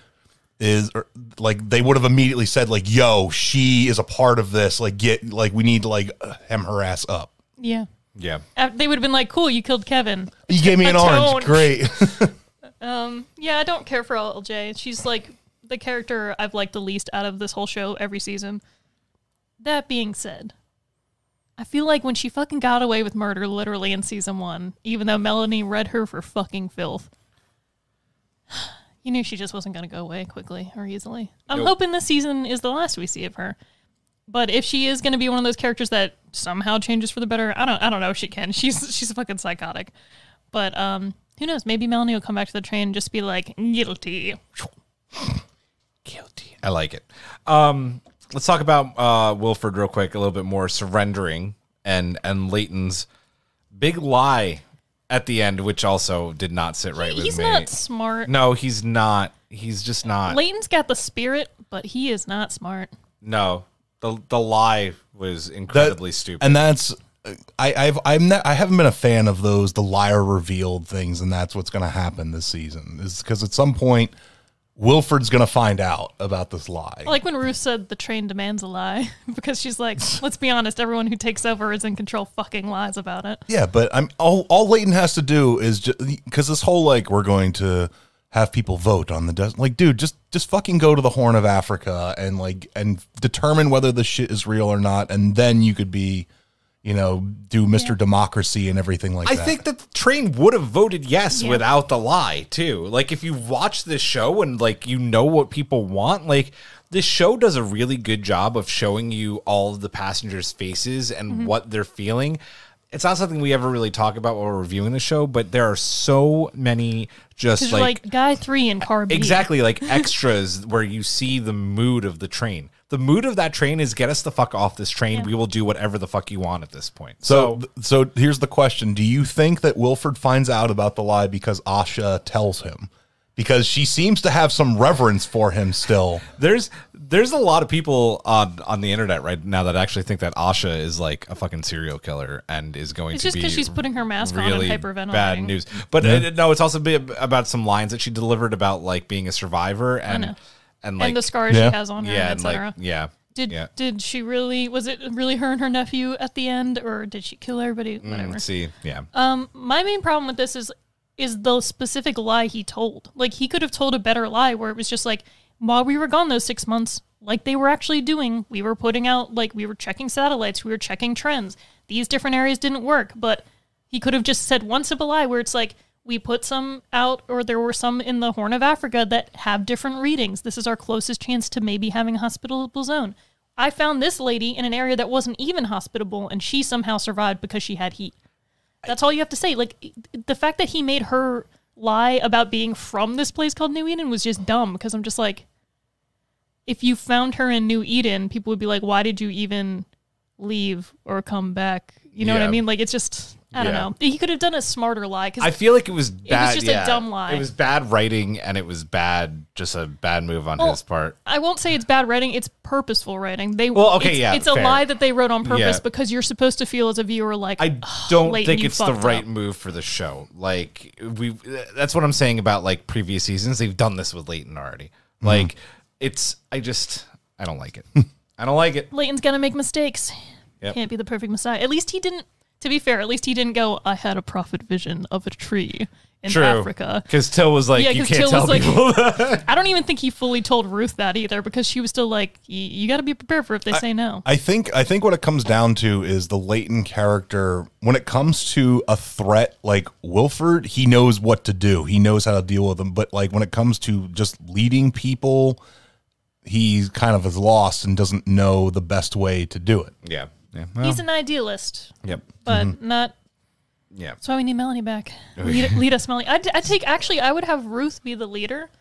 is like, they would have immediately said like, yo, she is a part of this. Like, we need to like hem her ass up. Yeah. Yeah. They would have been like, cool, you killed Kevin. You gave me an orange. Great. Yeah, I don't care for LJ. She's like the character I've liked the least out of this whole show every season. That being said, I feel like when she fucking got away with murder literally in season 1, even though Melanie read her for fucking filth, you knew she just wasn't going to go away quickly or easily. I'm hoping this season is the last we see of her. But if she is going to be one of those characters that somehow changes for the better, I don't know if she can. She's fucking psychotic. But who knows? Maybe Melanie will come back to the train and just be like, guilty. Guilty. I like it. Let's talk about Wilford real quick, a little bit more, surrendering and Leyton's big lie at the end, which also did not sit right with me. He's not smart. No, he's not. He's just not. Leyton's got the spirit, but he is not smart. No, the lie was incredibly stupid. And that's I haven't been a fan of those the liar revealed things, and that's what's going to happen this season. Is because at some point Wilford's going to find out about this lie. I like when Ruth said the train demands a lie, because she's like, let's be honest, everyone who takes over is in control fucking lies about it. Yeah, but all Leyton has to do is just because this whole like we're going to have people vote on the desert. Like, dude, just fucking go to the Horn of Africa and determine whether the shit is real or not, and then you could be, do Mr. Democracy and everything like that. I think that the train would have voted yes without the lie too. Like, if you watch this show and like what people want, like this show does a really good job of showing you all of the passengers' faces and what they're feeling. It's not something we ever really talk about while we're reviewing the show, but there are so many just like guy 3 in car B. Exactly, like extras where you see the mood of the train. The mood of that train is get us the fuck off this train. Yeah. We will do whatever the fuck you want at this point. So here's the question. Do you think that Wilford finds out about the lie because Asha tells him? Because she seems to have some reverence for him still. There's a lot of people on the internet right now that actually think that Asha is like a fucking serial killer and is going to be. It's just because she's putting her mask on and hyperventilating. Bad news. But no, it's also about some lines that she delivered about like being a survivor and the scars she has on her, etc. Did she really? Was it really her and her nephew at the end, or did she kill everybody? Whatever. My main problem with this is the specific lie he told. Like, he could have told a better lie where it was just like, while we were gone those 6 months, like they were actually doing, we were putting out, like, we were checking satellites, we were checking trends. These different areas didn't work, but he could have just said one simple lie where it's like, we put some out, or there were some in the Horn of Africa that have different readings. This is our closest chance to maybe having a hospitable zone. I found this lady in an area that wasn't even hospitable, and she somehow survived because she had heat. That's all you have to say. Like, the fact that he made her lie about being from this place called New Eden was just dumb, because I'm just like, if you found her in New Eden, people would be like, why did you even leave or come back? You know what I mean? Like, it's just, I don't know. He could have done a smarter lie. Cause I feel like it was bad. It was just a dumb lie. It was bad writing, and it was just a bad move on his part. I won't say it's bad writing. It's purposeful writing. It's a lie that they wrote on purpose because you're supposed to feel as a viewer like, I don't Leyton, think it's the right move for the show. Like, that's what I'm saying about like previous seasons. They've done this with Leyton already. Like, I don't like it. I don't like it. Leyton's gonna make mistakes. Yep. Can't be the perfect Messiah. At least he didn't. To be fair, at least he didn't go, I had a prophet vision of a tree in Africa. Because Till was like, you can't tell people that. I don't even think he fully told Ruth that either, because she was still like, you got to be prepared for if they say no. I think what it comes down to is the Leyton character. When it comes to a threat like Wilford, he knows what to do. He knows how to deal with them. But like when it comes to just leading people, he kind of is lost and doesn't know the best way to do it. Yeah. Well, he's an idealist. Yep. But not. Yeah. That's why we need Melanie back. Lead us, Melanie. I would have Ruth be the leader.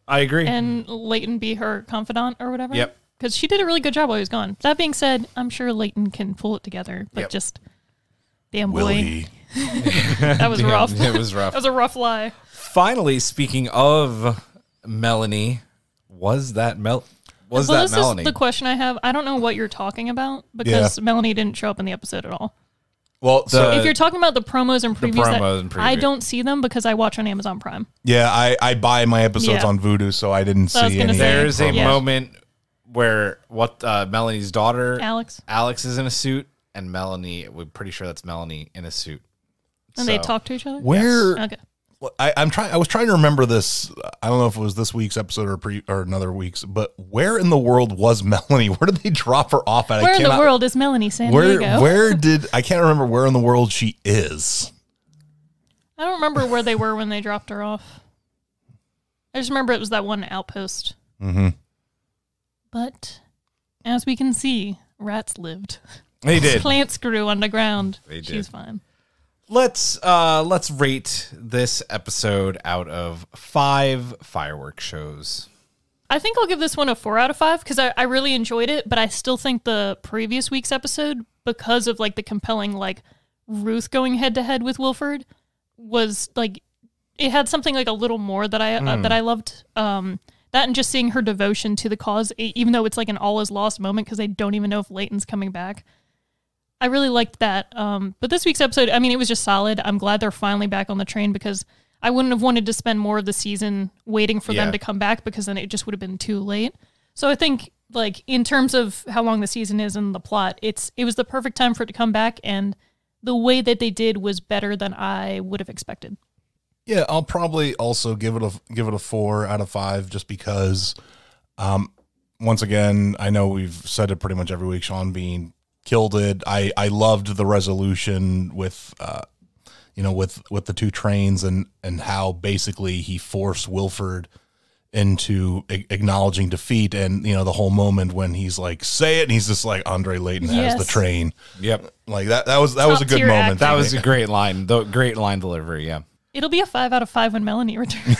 I agree. And Leyton be her confidant or whatever. Yep. Because she did a really good job while he was gone. That being said, I'm sure Leyton can pull it together. But just, damn boy. Will he? That was rough. It was rough. That was a rough lie. Finally, speaking of Melanie, was that Melanie? This is the question I have. I don't know what you're talking about, because Melanie didn't show up in the episode at all. Well, if you're talking about the promos and previews, I don't see them because I watch on Amazon Prime. Yeah, I buy my episodes on Vudu, so I didn't see any. There's a moment where Melanie's daughter, Alex is in a suit, and Melanie, we're pretty sure that's Melanie in a suit. And they talk to each other? Where? Yes. Okay. I was trying to remember this. I don't know if it was this week's episode or another week's, but where in the world was Melanie? Where did they drop her off at? Where in the world is Melanie San Diego? I can't remember where in the world she is. I don't remember where they were when they dropped her off. I just remember it was that one outpost. Mm-hmm. But as we can see, rats lived. They did. Plants grew underground. They did. She's fine. Let's rate this episode out of 5 fireworks shows. I think I'll give this one a 4 out of 5 because I really enjoyed it, but I still think the previous week's episode, because of like the compelling like Ruth going head to head with Wilford, was like it had something like a little more that I loved. That and just seeing her devotion to the cause, even though it's like an all is lost moment because they don't even know if Leyton's coming back. I really liked that. But this week's episode, I mean, it was just solid. I'm glad they're finally back on the train because I wouldn't have wanted to spend more of the season waiting for them to come back because then it just would have been too late. So I think, like, in terms of how long the season is and the plot, it was the perfect time for it to come back, and the way that they did was better than I would have expected. Yeah, I'll probably also give it a 4 out of 5 just because, once again, I know we've said it pretty much every week, Sean Bean killed it. I loved the resolution with with the 2 trains and how basically he forced Wilford into acknowledging defeat, and the whole moment when he's like, say it, and he's just like, Andre Leyton has the train. Yep. Like that was a good moment. Acting. That was a great line. Great line delivery, yeah. It'll be a 5 out of 5 when Melanie returns.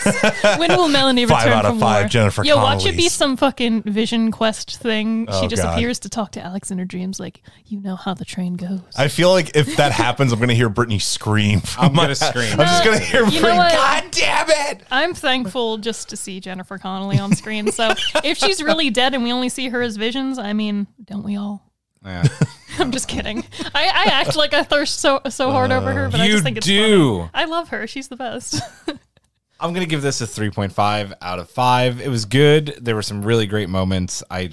When will Melanie return 5 out of from 5, war? Jennifer Yo, watch it Connelly's. be some fucking Vision Quest thing. Oh, She just God. appears to talk to Alex in her dreams like, you know how the train goes. I feel like if that happens, I'm going to hear Brittany scream. I'm going to scream. I'm just going to hear You know Brittany, what? God damn it! I'm thankful just to see Jennifer Connelly on screen. So if she's really dead and we only see her as visions, I mean, don't we all? Yeah. I'm just kidding. I act like I thirst so hard over her, but I You just think it's do. funny. I love her. She's the best. I'm going to give this a 3.5 out of 5. It was good. There were some really great moments. I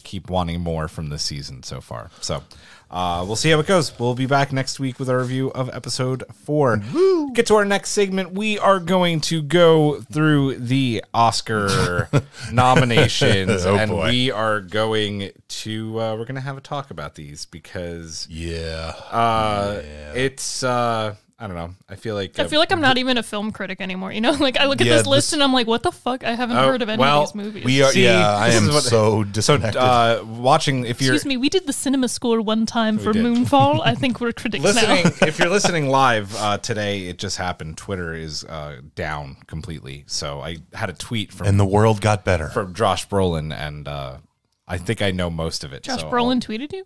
keep wanting more from this season so far. So we'll see how it goes. We'll be back next week with our review of episode 4. Woo. Get to our next segment. We are going to go through the Oscar nominations. Oh, and boy. we are going to, we're going to have a talk about these because it's, I don't know. I feel like I'm not even a film critic anymore. Like I look at this list and I'm like, what the fuck? I haven't heard of any of these movies. We are. See, I this am is what- so disconnected. watching, if you're Excuse me, we did the cinema score one time for did. Moonfall. I think we're critics listening, now. if you're listening live today, it just happened. Twitter is down completely. So I had a tweet and the world got better. from Josh Brolin, and I think I know most of it. Josh so Brolin tweeted you?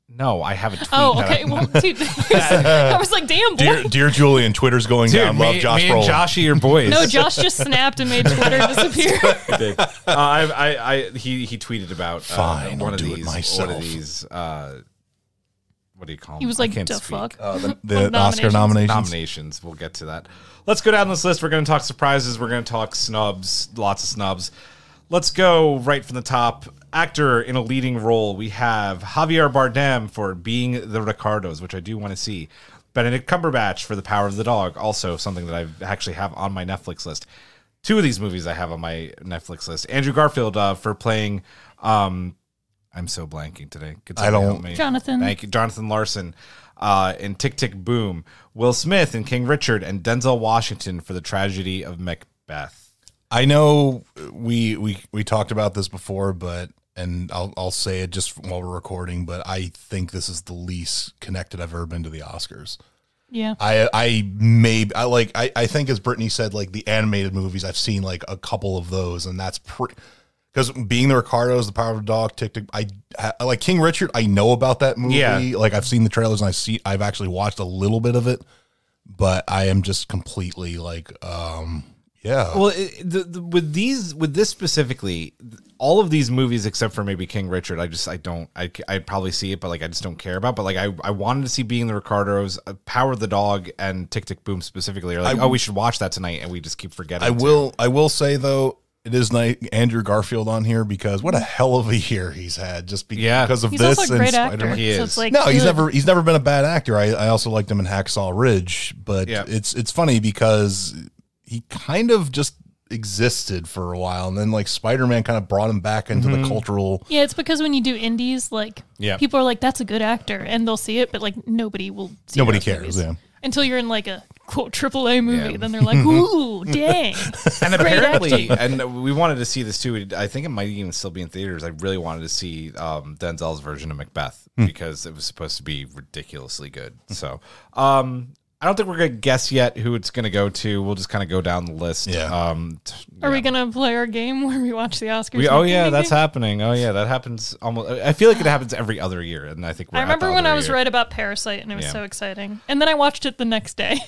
No, I have a tweet. Oh, that okay. I- Well, dude, I was like, damn, boy. Dear Julian, Twitter's going Dude, down. Love Josh me and Brolin. Josh are your boys. No, Josh just snapped and made Twitter disappear. He tweeted about Fine, one I'll of do it these. myself. One of these. What do you call them? He was I like, can't the speak. fuck? The Oscar Nominations. nominations. We'll get to that. Let's go down this list. We're going to talk surprises. We're going to talk snubs. Lots of snubs. Let's go right from the top. Actor in a leading role. We have Javier Bardem for Being the Ricardos, which I do want to see. Benedict Cumberbatch for The Power of the Dog, also something that I actually have on my Netflix list. 2 of these movies I have on my Netflix list. Andrew Garfield for playing. I'm so blanking today. Could somebody help me? Jonathan. Thank you, Jonathan Larson. In Tick Tick Boom. Will Smith in King Richard, and Denzel Washington for The Tragedy of Macbeth. I know we talked about this before, and I'll say it just while we're recording, but I think this is the least connected I've ever been to the Oscars. Yeah. I think as Brittany said, like the animated movies, I've seen like a couple of those, and that's because Being the Ricardos, The Power of the Dog, Tick Tick. I like King Richard. I know about that movie. Yeah. Like I've seen the trailers and I've actually watched a little bit of it, but I am just completely like, yeah. Well, with this specifically, all of these movies except for maybe King Richard, I'd probably see it, but like I just don't care about. But like I wanted to see Being the Ricardos, Power of the Dog, and Tick Tick Boom specifically. Or like, we should watch that tonight, and we just keep forgetting. I will say though, it is nice Andrew Garfield on here because what a hell of a year he's had just because of he's this also a great actor. Spider-Man. He is. So it's like, No, good. he's never been a bad actor. I also liked him in Hacksaw Ridge, but Yeah. it's funny because he kind of just existed for a while, and then like Spider-Man kind of brought him back into the cultural. Yeah, it's because when you do indies, like people are like, "That's a good actor," and they'll see it, but like nobody will. Nobody cares. Yeah. Until you're in like a quote AAA movie, then they're like, "Ooh, dang!" And Great apparently, and we wanted to see this too. I think it might even still be in theaters. I really wanted to see Denzel's version of Macbeth because it was supposed to be ridiculously good. So, I don't think we're gonna guess yet who it's gonna go to. We'll just kind of go down the list. Yeah. Are we gonna play our game where we watch the Oscars? Oh yeah, that's happening. Oh yeah, that happens almost. I feel like it happens every other year, and I think we're I remember at the when other I was year. right about Parasite, and it was Yeah. so exciting. And then I watched it the next day.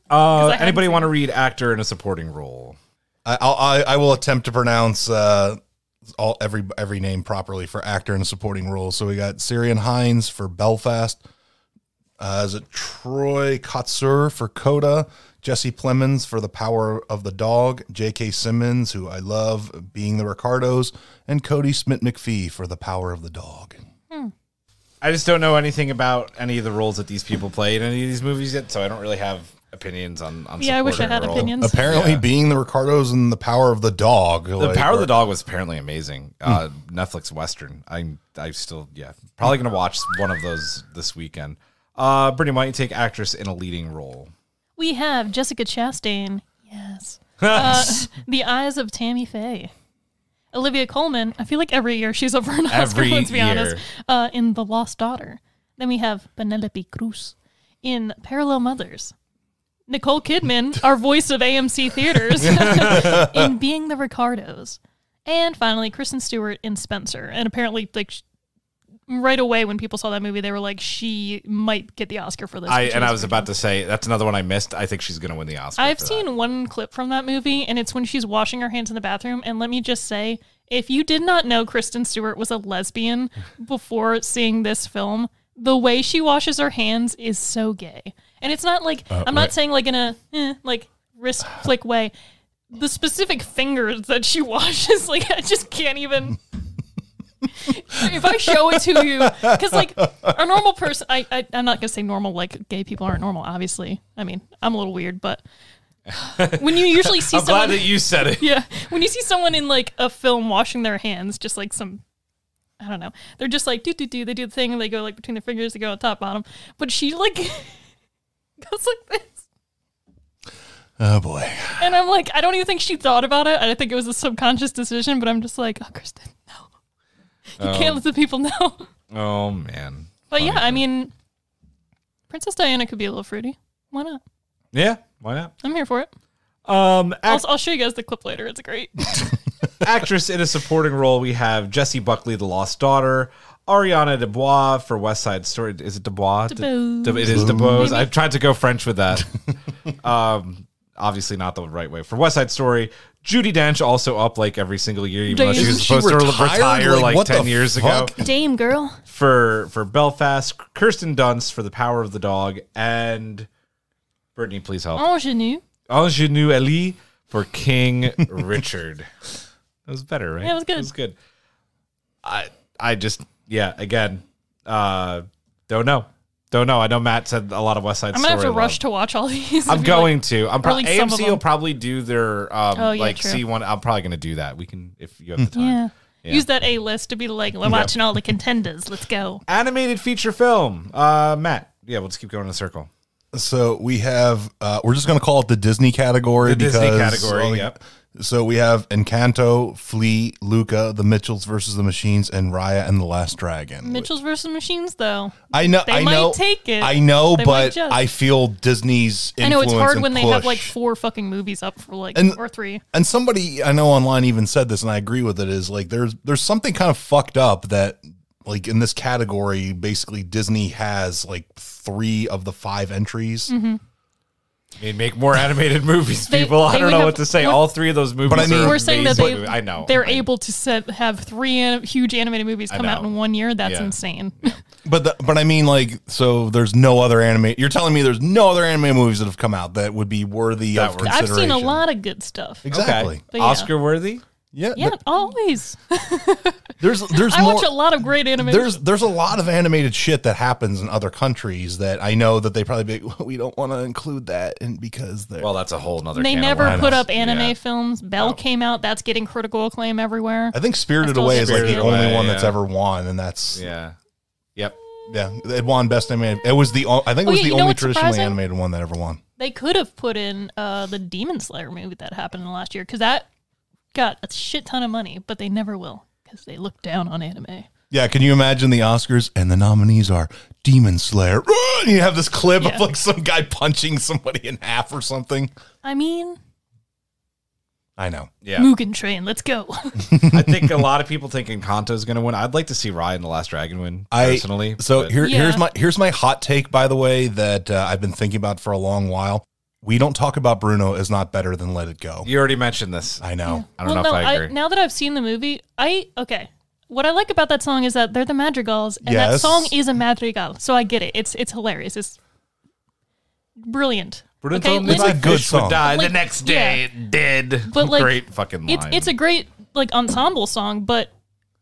I hadn't Anybody seen want to read actor in a supporting role? I will attempt to pronounce every name properly for actor in a supporting role. So we got Syrian Hines for Belfast. Is it Troy Kotsur for Coda? Jesse Plemons for The Power of the Dog. J.K. Simmons, who I love, being the Ricardos, and Cody Smith-McPhee for The Power of the Dog. I just don't know anything about any of the roles that these people play in any of these movies yet, so I don't really have opinions on. Yeah, I wish I supporting had role. opinions. Apparently, being the Ricardos and The Power of the Dog. The Power of the Dog was apparently amazing. Netflix Western. I still probably gonna watch one of those this weekend. Brittany, why don't you take actress in a leading role? We have Jessica Chastain. Yes. The Eyes of Tammy Faye. Olivia Colman. I feel like every year she's up for an Oscar, Every let's be year. honest. In The Lost Daughter. Then we have Penelope Cruz in Parallel Mothers. Nicole Kidman, our voice of AMC theaters, in Being the Ricardos. And finally, Kristen Stewart in Spencer. And apparently, like, right away when people saw that movie, they were like, she might get the Oscar for this. I was about to say, that's another one I missed. I think she's going to win the Oscar. I've for seen that. one clip from that movie, and it's when she's washing her hands in the bathroom. And let me just say, if you did not know Kristen Stewart was a lesbian before seeing this film, the way she washes her hands is so gay. And it's not like, I'm not saying like in a like wrist flick way. The specific fingers that she washes, like, I just can't even. If I show it to you, because like a normal person, I'm not gonna say normal, like gay people aren't normal, obviously. I mean, I'm a little weird, but when you usually see I'm someone, glad that you said it. yeah, when you see someone in like a film washing their hands, just like some, I don't know, they're just like do, they do the thing and they go like between their fingers, they go on top, bottom, but she like goes like this. Oh boy. And I'm like, I don't even think she thought about it. I think it was a subconscious decision, but I'm just like, oh, Kristen, no. You can't let the people know. Oh man. But yeah, I mean, Princess Diana could be a little fruity. Why not? Yeah, why not? I'm here for it. Act- I'll show you guys the clip later. It's great. actress in a supporting role, we have Jessie Buckley, The Lost Daughter, Ariana DeBois for West Side Story. Is it DeBois? DeBose. It is DeBose. I tried to go French with that. Obviously not the right way. For West Side Story, Judi Dench also up like every single year, even though she was Isn't she supposed to retired? retire Like, like what 10 the years fuck? ago. Dame girl. For Belfast, Kirsten Dunst for The Power of the Dog, and Brittany, please help. Ingenue. Ingenue Ellie for King Richard. That was better, right? Yeah, it was good. It was good. I just, again, don't know. I know Matt said a lot of West Side I'm Story. gonna have to love. rush to watch all these. I'm going to. I'm or at least some of AMC will them. probably do their yeah, true. C1. I'm probably going to do that. We can if you have the time. Yeah. Yeah. Use that A list to be like, we're watching all the contenders. Let's go. Animated feature film. Matt. Yeah, we'll just keep going in a circle. So we have, we're just going to call it the Disney category. The Disney category, yep. So we have Encanto, Flea, Luca, The Mitchells versus the Machines, and Raya and the Last Dragon. Mitchells versus Machines, though. I know. They might take it. I know, They might but just. I feel Disney's influence. I know it's hard and when they have like push. 4 fucking movies up for like, or 3. And somebody I know online even said this, and I agree with it. Is like there's something kind of fucked up that like in this category, basically Disney has like 3 of the 5 entries. Mm-hmm. I mean, make more animated movies, They- people. I they don't would know have- what to say. what- All 3 of those movies. But I mean- are We're saying that amazing. I know. they're able to have 3 huge animated movies come out know. in 1 year. That's Yeah. insane. But I mean, like, so there's no other anime. You're telling me there's no other anime movies that have come out that would be worthy of That were- consideration. I've seen a lot of good stuff. Exactly. But yeah. Oscar worthy. Yeah, Yeah, always. there's I more. watch a lot of great animation. There's a lot of animated shit that happens in other countries that I know that they probably be, we don't want to include that, and because they're Well, that's a whole nother. They can of never worms. put up anime Yeah. films. Belle came out. That's getting critical acclaim everywhere. I think Spirited That's Away all is like the Spirited only Away, one that's yeah. ever won, and that's Yeah. Yep. yeah, it won best animated. It was the I think it was yeah, the you know only what's traditionally surprising? animated one that ever won. They could have put in the Demon Slayer movie that happened in the last year because that got a shit ton of money, but they never will because they look down on anime. Yeah, can you imagine the Oscars and the nominees are Demon Slayer? And you have this clip of Yeah. like some guy punching somebody in half or something. I mean, I know. Yeah. Mugen Train, let's go. I think a lot of people think Encanto is going to win. I'd like to see Raya and the Last Dragon win personally. So but- here's my hot take, by the way, that I've been thinking about for a long while. We don't talk about Bruno is not better than Let It Go. you already mentioned this. I know. I don't know if I agree. Now that I've seen the movie, what I like about that song is that they're the madrigals, and that Yes. song is a madrigal, so I get it. It's hilarious. It's brilliant. Bruno Okay, told me Lin- my It's a good fish would song. die Like, the next day. Dead. But, like, great fucking line. It's a great like ensemble song, but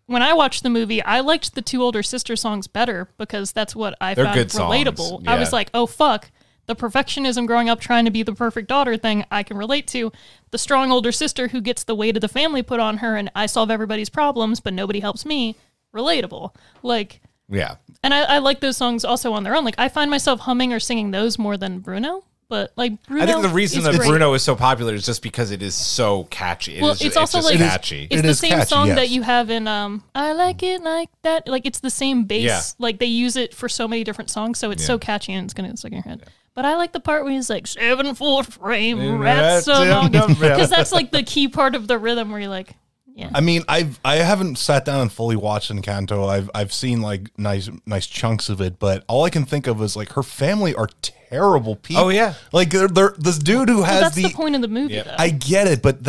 when I watched the movie, I liked the two older sister songs better because that's what I They're found good songs, relatable. I was yeah. like, oh fuck, the perfectionism growing up trying to be the perfect daughter thing I can relate to. The strong older sister who gets the weight of the family put on her and I solve everybody's problems, but nobody helps me. Relatable. Like, yeah. and I like those songs also on their own. Like I find myself humming or singing those more than Bruno. But like Bruno, I think the reason is that great. Bruno is so popular is just because it is so catchy. It's also just like catchy. it's It the is same catchy, song yes. that you have in I Like It Like That. Like it's the same bass. Yeah. Like they use it for so many different songs, so it's Yeah. so catchy and it's gonna stick in your head. But I like the part where he's like 7/4 frame Yeah, rats yeah. because that's like the key part of the rhythm where you're like, yeah. I mean, I haven't sat down and fully watched Encanto. I've seen like nice chunks of it, but all I can think of is like her family are terrible people. Oh, yeah. like they're this dude who Well, has that's the point of the movie, Yep. though. I get it, but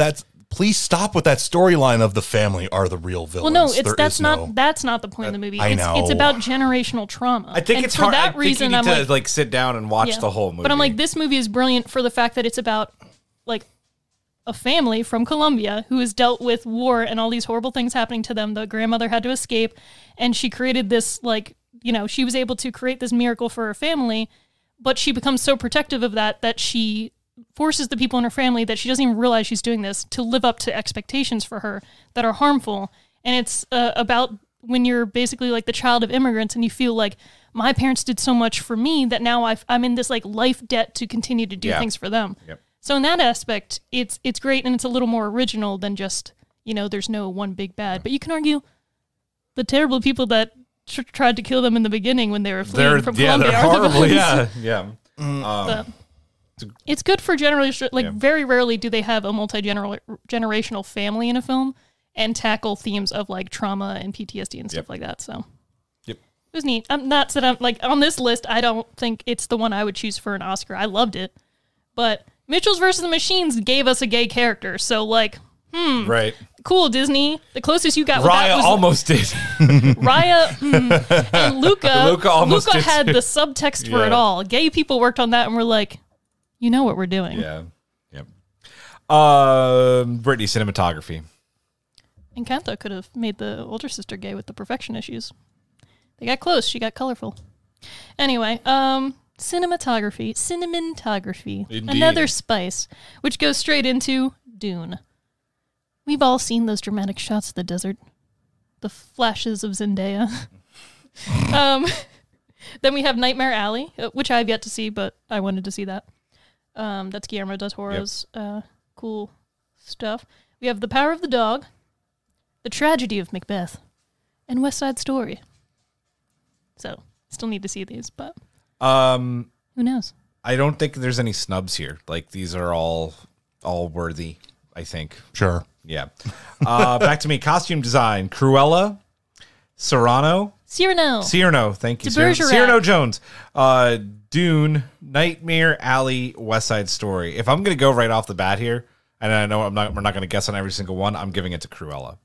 please stop with that storyline of the family are the real well, villains. no, that's not the point of the movie. I It's know. about generational trauma. I think and it's for hard. that I think reason, you I'm need to like, like sit down and watch yeah. the whole movie. But I'm like, this movie is brilliant for the fact that it's about like a family from Colombia who has dealt with war and all these horrible things happening to them. The grandmother had to escape, and she created this she was able to create this miracle for her family, but she becomes so protective of that she forces the people in her family that she doesn't even realize she's doing this to live up to expectations for her that are harmful. And it's about when you're basically like the child of immigrants and you feel like my parents did so much for me that now I'm in this like life debt to continue to do Yeah. things for them. Yep. So in that aspect, it's great and it's a little more original than just, there's no one big bad. But you can argue the terrible people that tried to kill them in the beginning when they were fleeing from Colombia they're are the horrible. villains. Yeah, yeah. But it's good for generation. Like Yeah. very rarely do they have a multi-generational family in a film and tackle themes of like trauma and PTSD and stuff Yep. like that. So Yep. it was neat. I'm not that I'm like on this list. I don't think it's the one I would choose for an Oscar. I loved it, but Mitchell's versus the Machines gave us a gay character. So like, Right. cool, Disney. The closest you got with that Raya was almost did. Raya and Luca. Luca almost did had too. the subtext for it Yeah. all. Gay people worked on that and were like, you know what we're doing. Yeah. Yep. Brittany, cinematography. Encanto could have made the older sister gay with the perfection issues. They got close. She got colorful. Anyway, cinematography. Indeed. Another spice, which goes straight into Dune. We've all seen those dramatic shots of the desert. The flashes of Zendaya. Then we have Nightmare Alley, which I have yet to see, but I wanted to see that. That's Guillermo del Toro's cool stuff. We have The Power of the Dog, The Tragedy of Macbeth, and West Side Story. So, still need to see these, but who knows? I don't think there's any snubs here. Like these are all worthy, I think. Sure. Yeah. Back to me. Costume design. Cruella, Cyrano, thank you. De Bergerac. Cyrano Jones. Dune, Nightmare Alley, West Side Story. If I'm going to go right off the bat here, and I know we're not going to guess on every single one, I'm giving it to Cruella.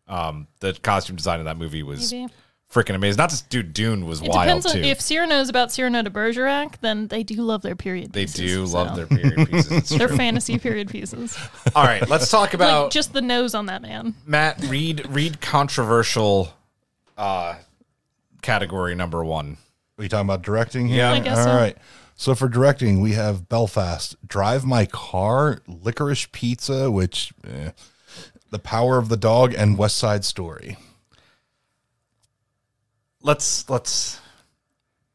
The costume design of that movie was Maybe. freaking amazing. Not just dude, Dune was It wild depends on too. if Cyrano is about Cyrano de Bergerac, then they do love their period They pieces. do so. love their period pieces. It's They're true. fantasy period pieces. All right, let's talk about Like just the nose on that man. Matt. Read controversial category number 1. Are you talking about directing here? Yeah. I guess All so. right. So for directing, we have Belfast, Drive My Car, Licorice Pizza, which The Power of the Dog, and West Side Story. Let's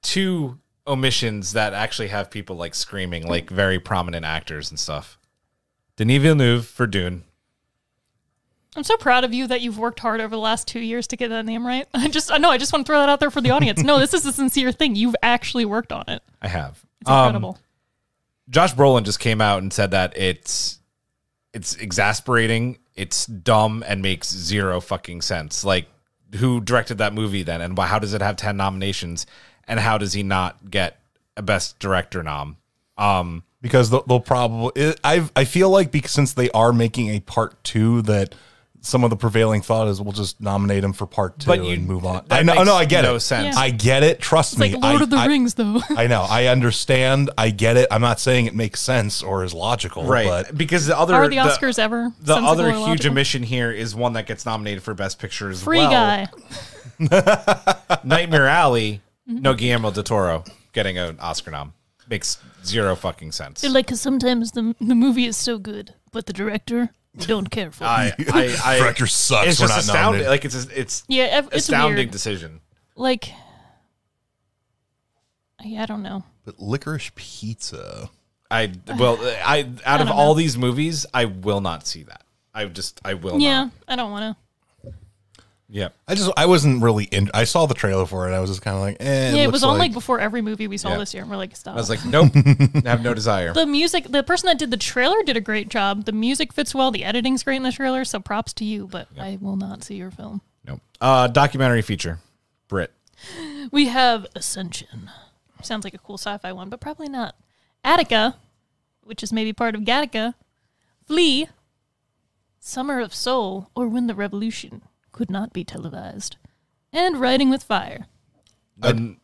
2 omissions that actually have people like screaming, like very prominent actors and stuff. Denis Villeneuve for Dune. I'm so proud of you that you've worked hard over the last 2 years to get that name right. I just want to throw that out there for the audience. No, this is a sincere thing. You've actually worked on it. I have. It's incredible. Josh Brolin just came out and said that it's exasperating, it's dumb, and makes zero fucking sense. Like, who directed that movie then, and how does it have 10 nominations, and how does he not get a Best Director nom? Because they'll probably... I feel like since they are making a part 2 that... Some of the prevailing thought is we'll just nominate him for part 2 and move on. that I know, makes I get no it. sense. Yeah. I get it. Trust It's me. like Lord of the Rings, though. I know. I understand. I get it. I'm not saying it makes sense or is logical, Right, but because the other Are the Oscars ever the sensible other or huge logical? omission here is one that gets nominated for Best Picture as Free well. guy. Nightmare Alley. No, Guillermo del Toro getting an Oscar nom makes zero fucking sense. They're like, 'cause sometimes the movie is so good, but the director we don't care for. I director sucks. It's We're just not astounding. nominated. Like it's Yeah, it's astounding weird. decision. Like, I don't know. But Licorice Pizza. Out of don't all know. these movies, I will not see that. I will Yeah, not. I don't want to. Yeah. I wasn't really in. I saw the trailer for it. And I was just kind of like, Yeah, it looks was on like before every movie we saw Yeah. this year, and we're like, stop. I was like, nope, I have no desire. The music, the person that did the trailer did a great job. The music fits well. The editing's great in the trailer, so props to you, but I will not see your film. Nope. Documentary feature. Brit. We have Ascension. Sounds like a cool sci-fi one, but probably not. Attica, which is maybe part of Gattaca. Flee. Summer of Soul, or When the Revolution could not be televised. And Riding with Fire.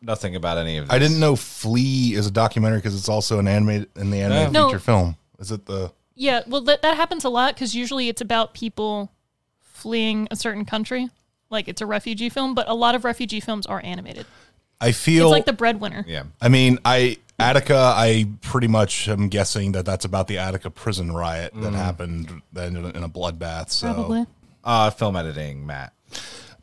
Nothing about any of this. I didn't know Flea is a documentary because it's also an animated No. feature film. Is it the? Yeah, well, that happens a lot because usually it's about people fleeing a certain country. Like, it's a refugee film, but a lot of refugee films are animated. I feel It's like The Breadwinner. Yeah. I mean, Attica, I pretty much am guessing that that's about the Attica prison riot that happened then in a bloodbath. So. Probably. Film editing, Matt.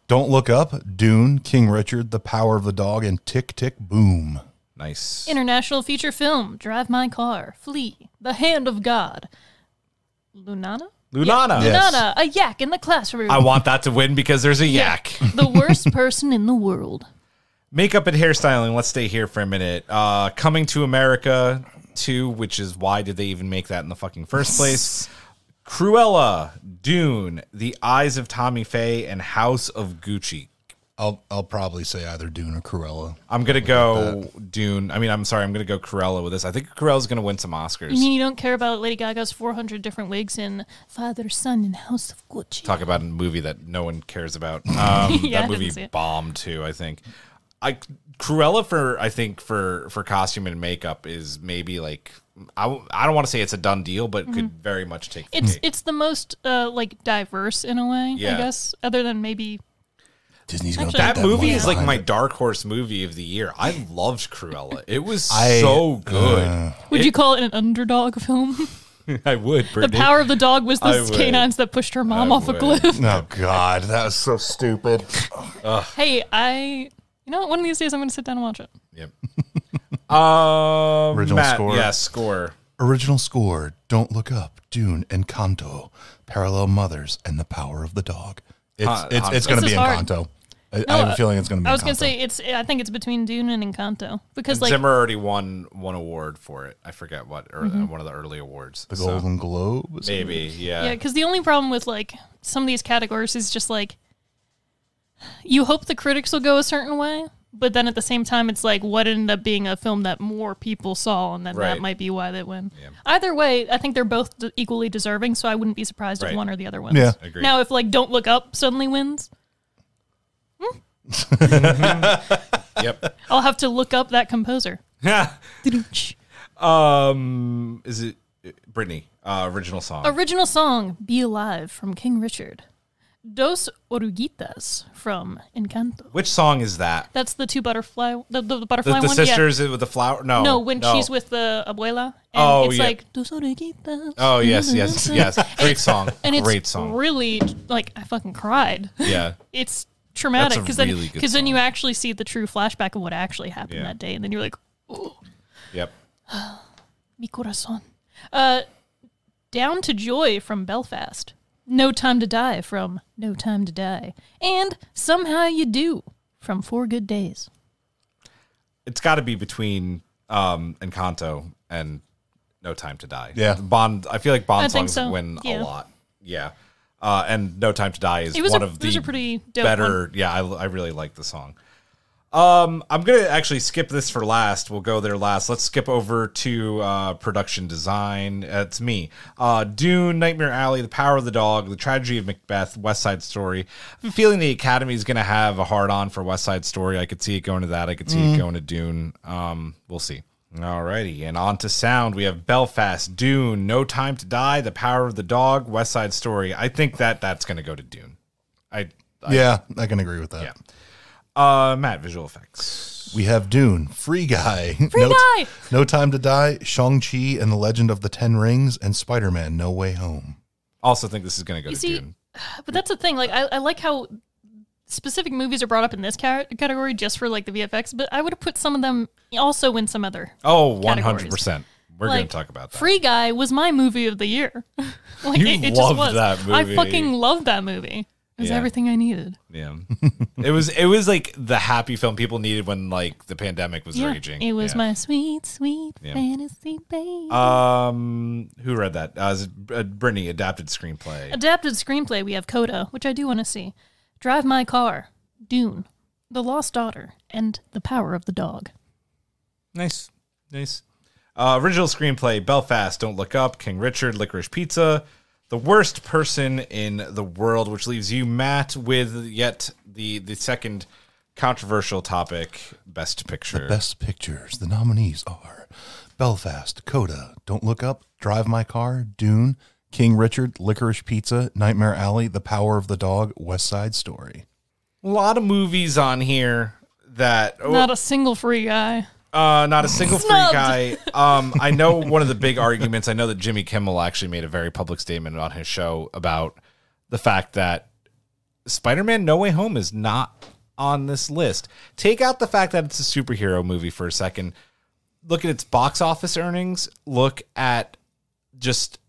Don't Look Up, Dune, King Richard, The Power of the Dog, and Tick, Tick, Boom. Nice. International feature film, Drive My Car, Flee, The Hand of God. Lunana? Lunana. Yes. Lunana, a yak in the classroom. I want that to win because there's a yak. The worst person in the world. Makeup and hairstyling. Let's stay here for a minute. Coming to America 2, which is why did they even make that in the fucking first place? Cruella, Dune, The Eyes of Tommy Faye, and House of Gucci. I'll probably say either Dune or Cruella. I'm gonna go Dune. I'm gonna go Cruella with this. I think Cruella's gonna win some Oscars. You mean you don't care about Lady Gaga's 400 different wigs in Father, Son, and House of Gucci? Talk about a movie that no one cares about. Yeah, I that didn't movie see it. bombed too. I think. Cruella for costume and makeup is maybe like I don't want to say it's a done deal, but could very much take the cake. It's the most like diverse in a way, Yeah. I guess, other than maybe Disney's gonna Actually, put That movie money is like behind my it. dark horse movie of the year. I loved Cruella. It was I- so good. would you call it an underdog film? I would. The Brittany. power of the dog was I the would. canines that pushed her mom I off a would. cliff. Oh God, that was so stupid. Hey, you know what? One of these days I'm going to sit down and watch it. Yep. Original Matt, score. Yeah, score. Original score: Don't Look Up, Dune, Encanto, Parallel Mothers, and The Power of the Dog. It's going to This be is hard. Encanto. I have a feeling it's going to be. I was going to say I think it's between Dune and Encanto because And like Zimmer already won one award for it. I forget what, or one of the early awards. the So, Golden Globe. is it? maybe, yeah. yeah, because the only problem with like some of these categories is just like you hope the critics will go a certain way, but then at the same time it's like what ended up being a film that more people saw, and then Right. that might be why they win. Yeah. Either way, I think they're both equally deserving, so I wouldn't be surprised Right. if one or the other wins. Yeah. Agreed. Now, if like Don't Look Up suddenly wins, Yep. I'll have to look up that composer. Is it Brittany? Original song. Original song, Be Alive from King Richard. Dos Oruguitas from Encanto. Which song is that? That's the two butterfly, the butterfly The one. sisters with the flower? No. When she's with the abuela. And Oh, it's yeah. like, Dos Oruguitas. Oh, yes. Great song. And it's Great song. really, like, I fucking cried. Yeah. It's traumatic That's a really good then you song. actually see the true flashback of what actually happened that day. And then you're like, oh, Yep. mi corazón. Down to Joy from Belfast. No Time to Die from No Time to Die. And Somehow You Do from 4 Good Days. It's got to be between Encanto and No Time to Die. Yeah. Bond. I feel like Bond I think songs so. win Yeah. a lot. Yeah. And No Time to Die is one of it was the a pretty dope better. one. Yeah, I really like the song. I'm gonna actually skip this for last. We'll go there last. Let's skip over to production design. It's me. Dune, Nightmare Alley, The Power of the Dog, The Tragedy of Macbeth, West Side Story. I'm feeling the Academy is gonna have a hard on for West Side Story. I could see it going to that. I could see it going to Dune. We'll see. Alrighty, and on to sound. We have Belfast, Dune, No Time to Die, The Power of the Dog, West Side Story. I think that's gonna go to Dune. I can agree with that. Yeah. Matt, visual effects. We have Dune, Free Guy, Guy! No Time to Die, Shang-Chi and the Legend of the Ten Rings, and Spider-Man No Way Home. Also think this is going to go You to see, Dune. but that's the thing. Like, I like how specific movies are brought up in this category just for like the VFX, but I would have put some of them also in some other. Oh, categories. 100%. We're going Like, to talk about that. Free Guy was my movie of the year. Like, You it just loved was. that I movie. fucking loved that movie. It was Yeah. everything I needed. Yeah. it was like the happy film people needed when like the pandemic was Yeah, raging. it was Yeah. my sweet, sweet Yeah. fantasy baby. Who read that? Is it Brittany, adapted screenplay. Adapted screenplay, we have Coda, which I do want to see. Drive My Car, Dune, The Lost Daughter, and The Power of the Dog. Nice. Original screenplay, Belfast, Don't Look Up, King Richard, Licorice Pizza, The Worst Person in the World, which leaves you, Matt, with yet the second controversial topic, Best Picture. Best Pictures. The nominees are Belfast, Coda, Don't Look Up, Drive My Car, Dune, King Richard, Licorice Pizza, Nightmare Alley, The Power of the Dog, West Side Story. A lot of movies on here that... Not a single Free Guy. Not a single Free Snubbed. Guy. I know one of the big arguments, I know that Jimmy Kimmel actually made a very public statement on his show about the fact that Spider-Man No Way Home is not on this list. Take out the fact that it's a superhero movie for a second. Look at its box office earnings. Look at just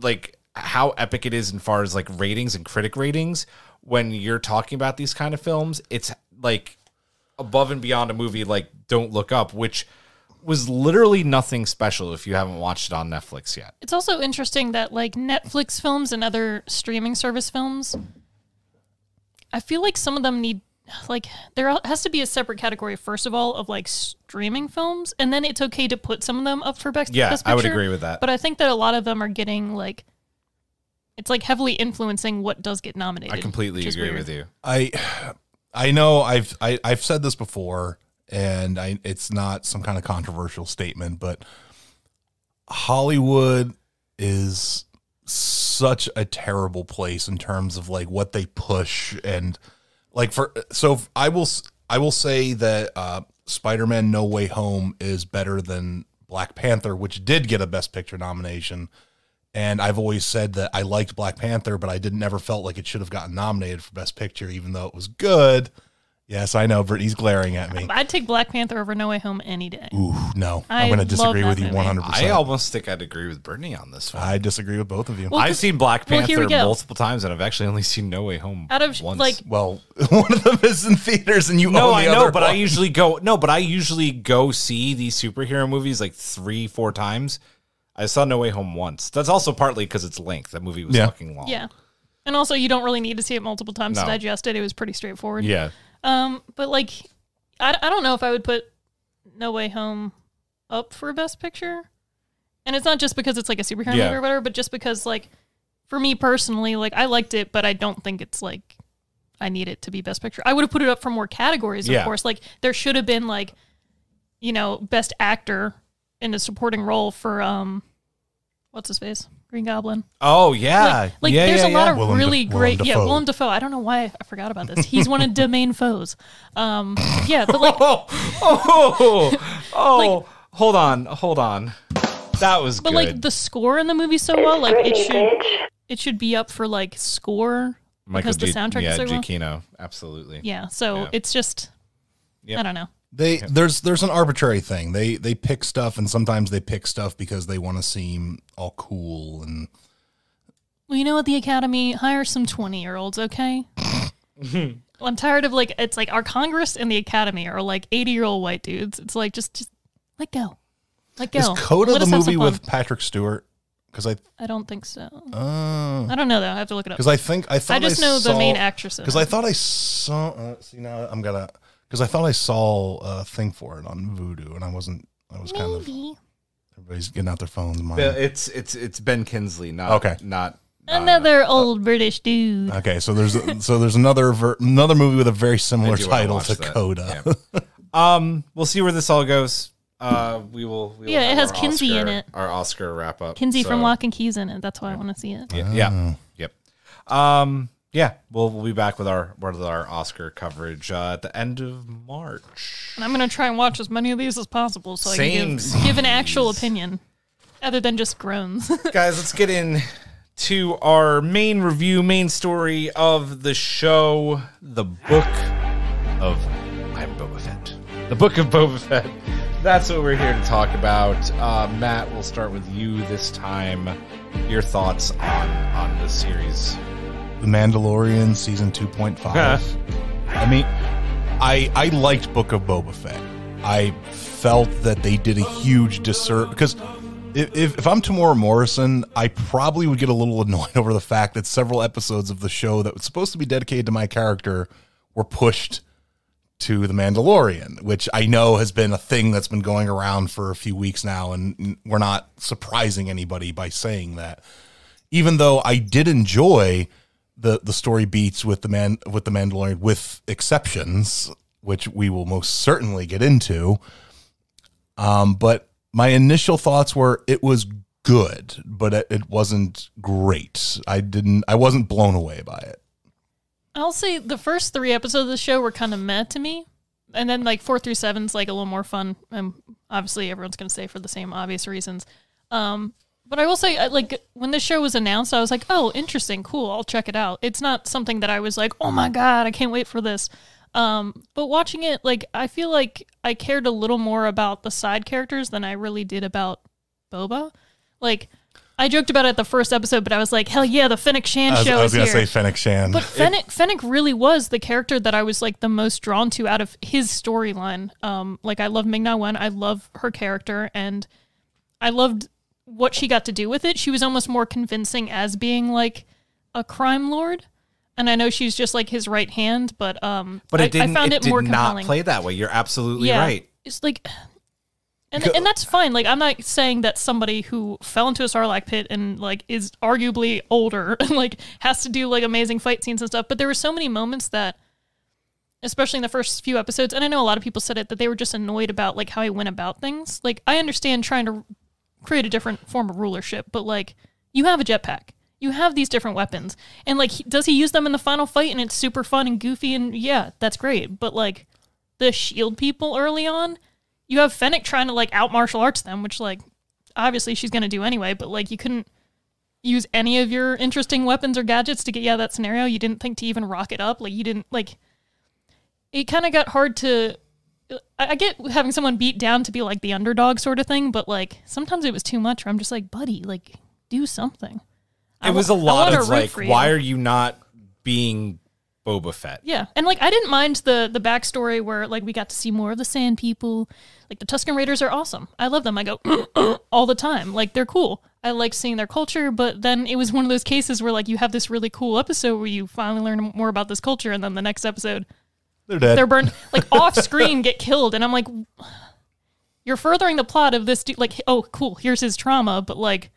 like how epic it is as far as like ratings and critic ratings. When you're talking about these kind of films, it's like above and beyond a movie like Don't Look Up, which was literally nothing special if you haven't watched it on Netflix yet. It's also interesting that like Netflix films and other streaming service films, I feel like some of them need, like, there has to be a separate category, first of all, of like streaming films, and then it's okay to put some of them up for Best Yeah, Best I would Picture. agree with that. But I think that a lot of them are getting like, it's like heavily influencing what does get nominated. I completely which is agree weird. with you. I know I've said this before, and it's not some kind of controversial statement, but Hollywood is such a terrible place in terms of like what they push, and like I will say that Spider-Man No Way Home is better than Black Panther, which did get a Best Picture nomination. And I've always said that I liked Black Panther, but I never felt like it should have gotten nominated for Best Picture, even though it was good. Yes, I know. Brittany's glaring at me. I'd take Black Panther over No Way Home any day. Ooh, no. I I'm going to love disagree that with you movie. 100%. I almost think I'd agree with Brittany on this one. I disagree with both of you. Well, I've seen Black well, here Panther we go. multiple times, and I've actually only seen No Way Home Out of once. like, Well, one of them is in theaters, and you No, own I the know, other but one. I usually go see these superhero movies like 3-4 times. I saw No Way Home once. That's also partly because it's length. That movie was fucking long. yeah, and also you don't really need to see it multiple times No. to digest it. It was pretty straightforward. Yeah. But like, I don't know if I would put No Way Home up for Best Picture. And it's not just because it's like a superhero Yeah. movie or whatever, but just because like, for me personally, like I liked it, but I don't think it's like I need it to be Best Picture. I would have put it up for more categories, of course. Like, there should have been, like, you know, Best Actor in a supporting role for, what's his face? Green Goblin. Oh, yeah. There's a lot of Willem really great... Dafoe. Willem Dafoe. I don't know why I forgot about this. He's one of the main foes. Yeah, but, like... Hold on. That was but good. like the score in the movie so well, like it should be up for like score because the soundtrack is so well. Giacchino, absolutely. Yeah, so it's just I don't know. There's an arbitrary thing. They pick stuff, and sometimes they pick stuff because they want to seem all cool and. Well, you know what, the Academy, hire some 20-year-olds, okay? I'm tired of like it's like our Congress and the Academy are like 80-year-old white dudes. It's like just let go. Let go. Is Coda Let the us have some movie fun. with Patrick Stewart? Because I don't think so. I don't know though. I have to look it up. Because I thought I just know the main actress. Because I thought I saw. See now I'm gonna. Because I thought I saw a thing for it on Vudu, and I wasn't. I was kind of. Everybody's getting out their phones. It's Ben Kingsley, not another old British dude. Okay, so there's another movie with a very similar title to that. Coda. Yeah. We'll see where this all goes. We will it has Kinsey in it. Our Oscar wrap up. Kinsey from Lock and Key's in it. That's why I want to see it. Yep. We'll be back with our Oscar coverage at the end of March. And I'm going to try and watch as many of these as possible so I can give an actual opinion other than just groans. Guys, let's get into our main story of the show, the Book of Boba Fett. The Book of Boba Fett. That's what we're here to talk about. Matt, we'll start with you this time. Your thoughts on the series. The Mandalorian season 2.5. I mean, I liked Book of Boba Fett. I felt that they did a huge disservice because if I'm Tamora Morrison, I probably would get a little annoyed over the fact that several episodes of the show that was supposed to be dedicated to my character were pushed to The Mandalorian, which I know has been a thing that's been going around for a few weeks now, and we're not surprising anybody by saying that. Even though I did enjoy the story beats with the Mandalorian, with exceptions, which we will most certainly get into. But my initial thoughts were it was good, but it wasn't great. I wasn't blown away by it. I'll say the first 3 episodes of the show were kind of meh to me. And then like 4 through 7 is like a little more fun. Obviously everyone's going to say for the same obvious reasons. But I will say, like, when this show was announced, I was like, oh, interesting, cool, I'll check it out. It's not something that I was like, oh my God, I can't wait for this. But watching it, like, I feel like I cared a little more about the side characters than I really did about Boba. Like, I joked about it the first episode, but I was like, hell yeah, the Fennec Shan show is here. I was going to say Fennec Shan. But Fennec really was the character that I was, like, the most drawn to out of his storyline. Like, I love Ming-Na Wen, I love her character, and I loved what she got to do with it. She was almost more convincing as being like a crime lord, and I know she's just like his right hand, but I found it more compelling. Not play that way. You're absolutely right. It's like, and that's fine. Like, I'm not saying that somebody who fell into a Sarlacc pit and like is arguably older and like has to do like amazing fight scenes and stuff, but there were so many moments that, especially in the first few episodes, and I know a lot of people said it, that they were just annoyed about like how he went about things. Like, I understand trying to create a different form of rulership, but like, you have a jetpack, you have these different weapons, and like, does he use them in the final fight and it's super fun and goofy, and yeah, that's great, but like, the shield people early on, you have Fennec trying to like out martial arts them, which like, obviously she's going to do anyway, but like, you couldn't use any of your interesting weapons or gadgets to get you out of that scenario. You didn't think to even rock it up. Like, you didn't, like, it kind of got hard to, I get having someone beat down to be like the underdog sort of thing, but like sometimes it was too much where I'm just like, buddy, like, do something. It was a lot of like, why are you not being Boba Fett? Yeah. And like, I didn't mind the backstory where like we got to see more of the Sand People. Like, the Tusken Raiders are awesome. I love them. I go all the time. Like, they're cool. I like seeing their culture, but then it was one of those cases where like you have this really cool episode where you finally learn more about this culture, and then the next episode they're dead. They're burned, like, off screen, get killed. And I'm like, you're furthering the plot of this dude. Like, oh, cool, here's his trauma. But, like,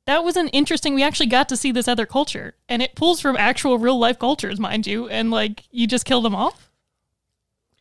that was an interesting, we actually got to see this other culture, and it pulls from actual real life cultures, mind you, and like you just kill them off.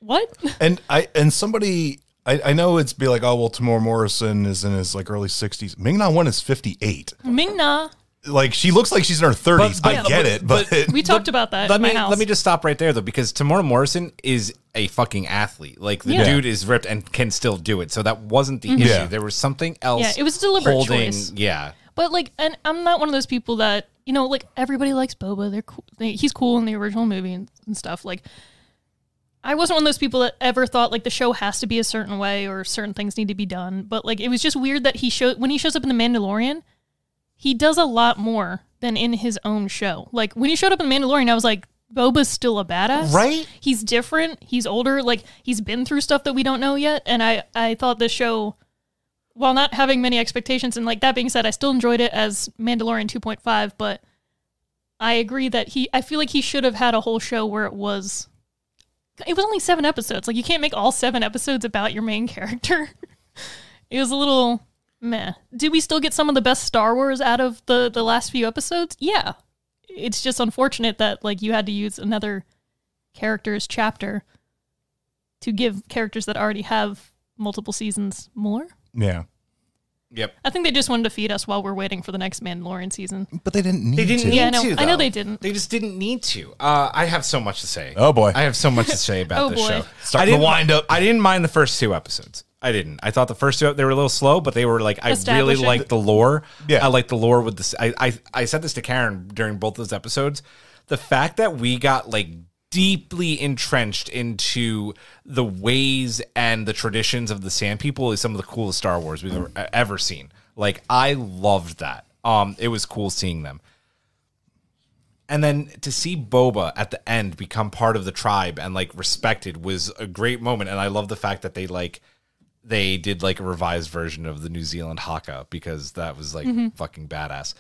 What? And somebody, I know it's be like, oh well, Tamora Morrison is in his like early 60s. Ming-Na Wen is 58. Ming-Na. Like she looks like she's in her 30s. I get it, but We talked about that Let in my me house. let me just stop right there though, because Tamora Morrison is a fucking athlete. Like the dude is ripped and can still do it. So that wasn't the issue. Yeah. There was something else. Yeah, it was a deliberate holding, choice. Yeah. But like, and I'm not one of those people that, you know, like everybody likes Boba. They're cool. He's cool in the original movie and stuff. Like, I wasn't one of those people that ever thought like the show has to be a certain way or certain things need to be done. But like, it was just weird that when he shows up in The Mandalorian, he does a lot more than in his own show. Like when he showed up in The Mandalorian, I was like, Boba's still a badass. Right? He's different. He's older. Like he's been through stuff that we don't know yet. And I thought this show, while not having many expectations, and like that being said, I still enjoyed it as Mandalorian 2.5, but I agree that I feel like he should have had a whole show where it was only 7 episodes. Like you can't make all 7 episodes about your main character. It was a little meh. Did we still get some of the best Star Wars out of the last few episodes? Yeah. It's just unfortunate that like you had to use another character's chapter to give characters that already have multiple seasons more. yeah. Yep. I think they just wanted to feed us while we're waiting for the next Mandalorian season. But they didn't need They didn't to. need Yeah, I know. to. I know though. they didn't. They just didn't need to. I have so much to say. Oh, boy. I have so much to say about Oh, this boy. show. Starting to wind up. I didn't mind the first 2 episodes. I didn't. I thought the first 2 they were a little slow, but they were like I really Establishing. liked the lore. Yeah. I liked the lore with this. I said this to Karen during both those episodes. The fact that we got like deeply entrenched into the ways and the traditions of the Sand People is some of the coolest Star Wars we've ever seen. Like I loved that. It was cool seeing them. And then to see Boba at the end become part of the tribe and like respected was a great moment. And I love the fact that they did like a revised version of the New Zealand haka because that was like fucking badass.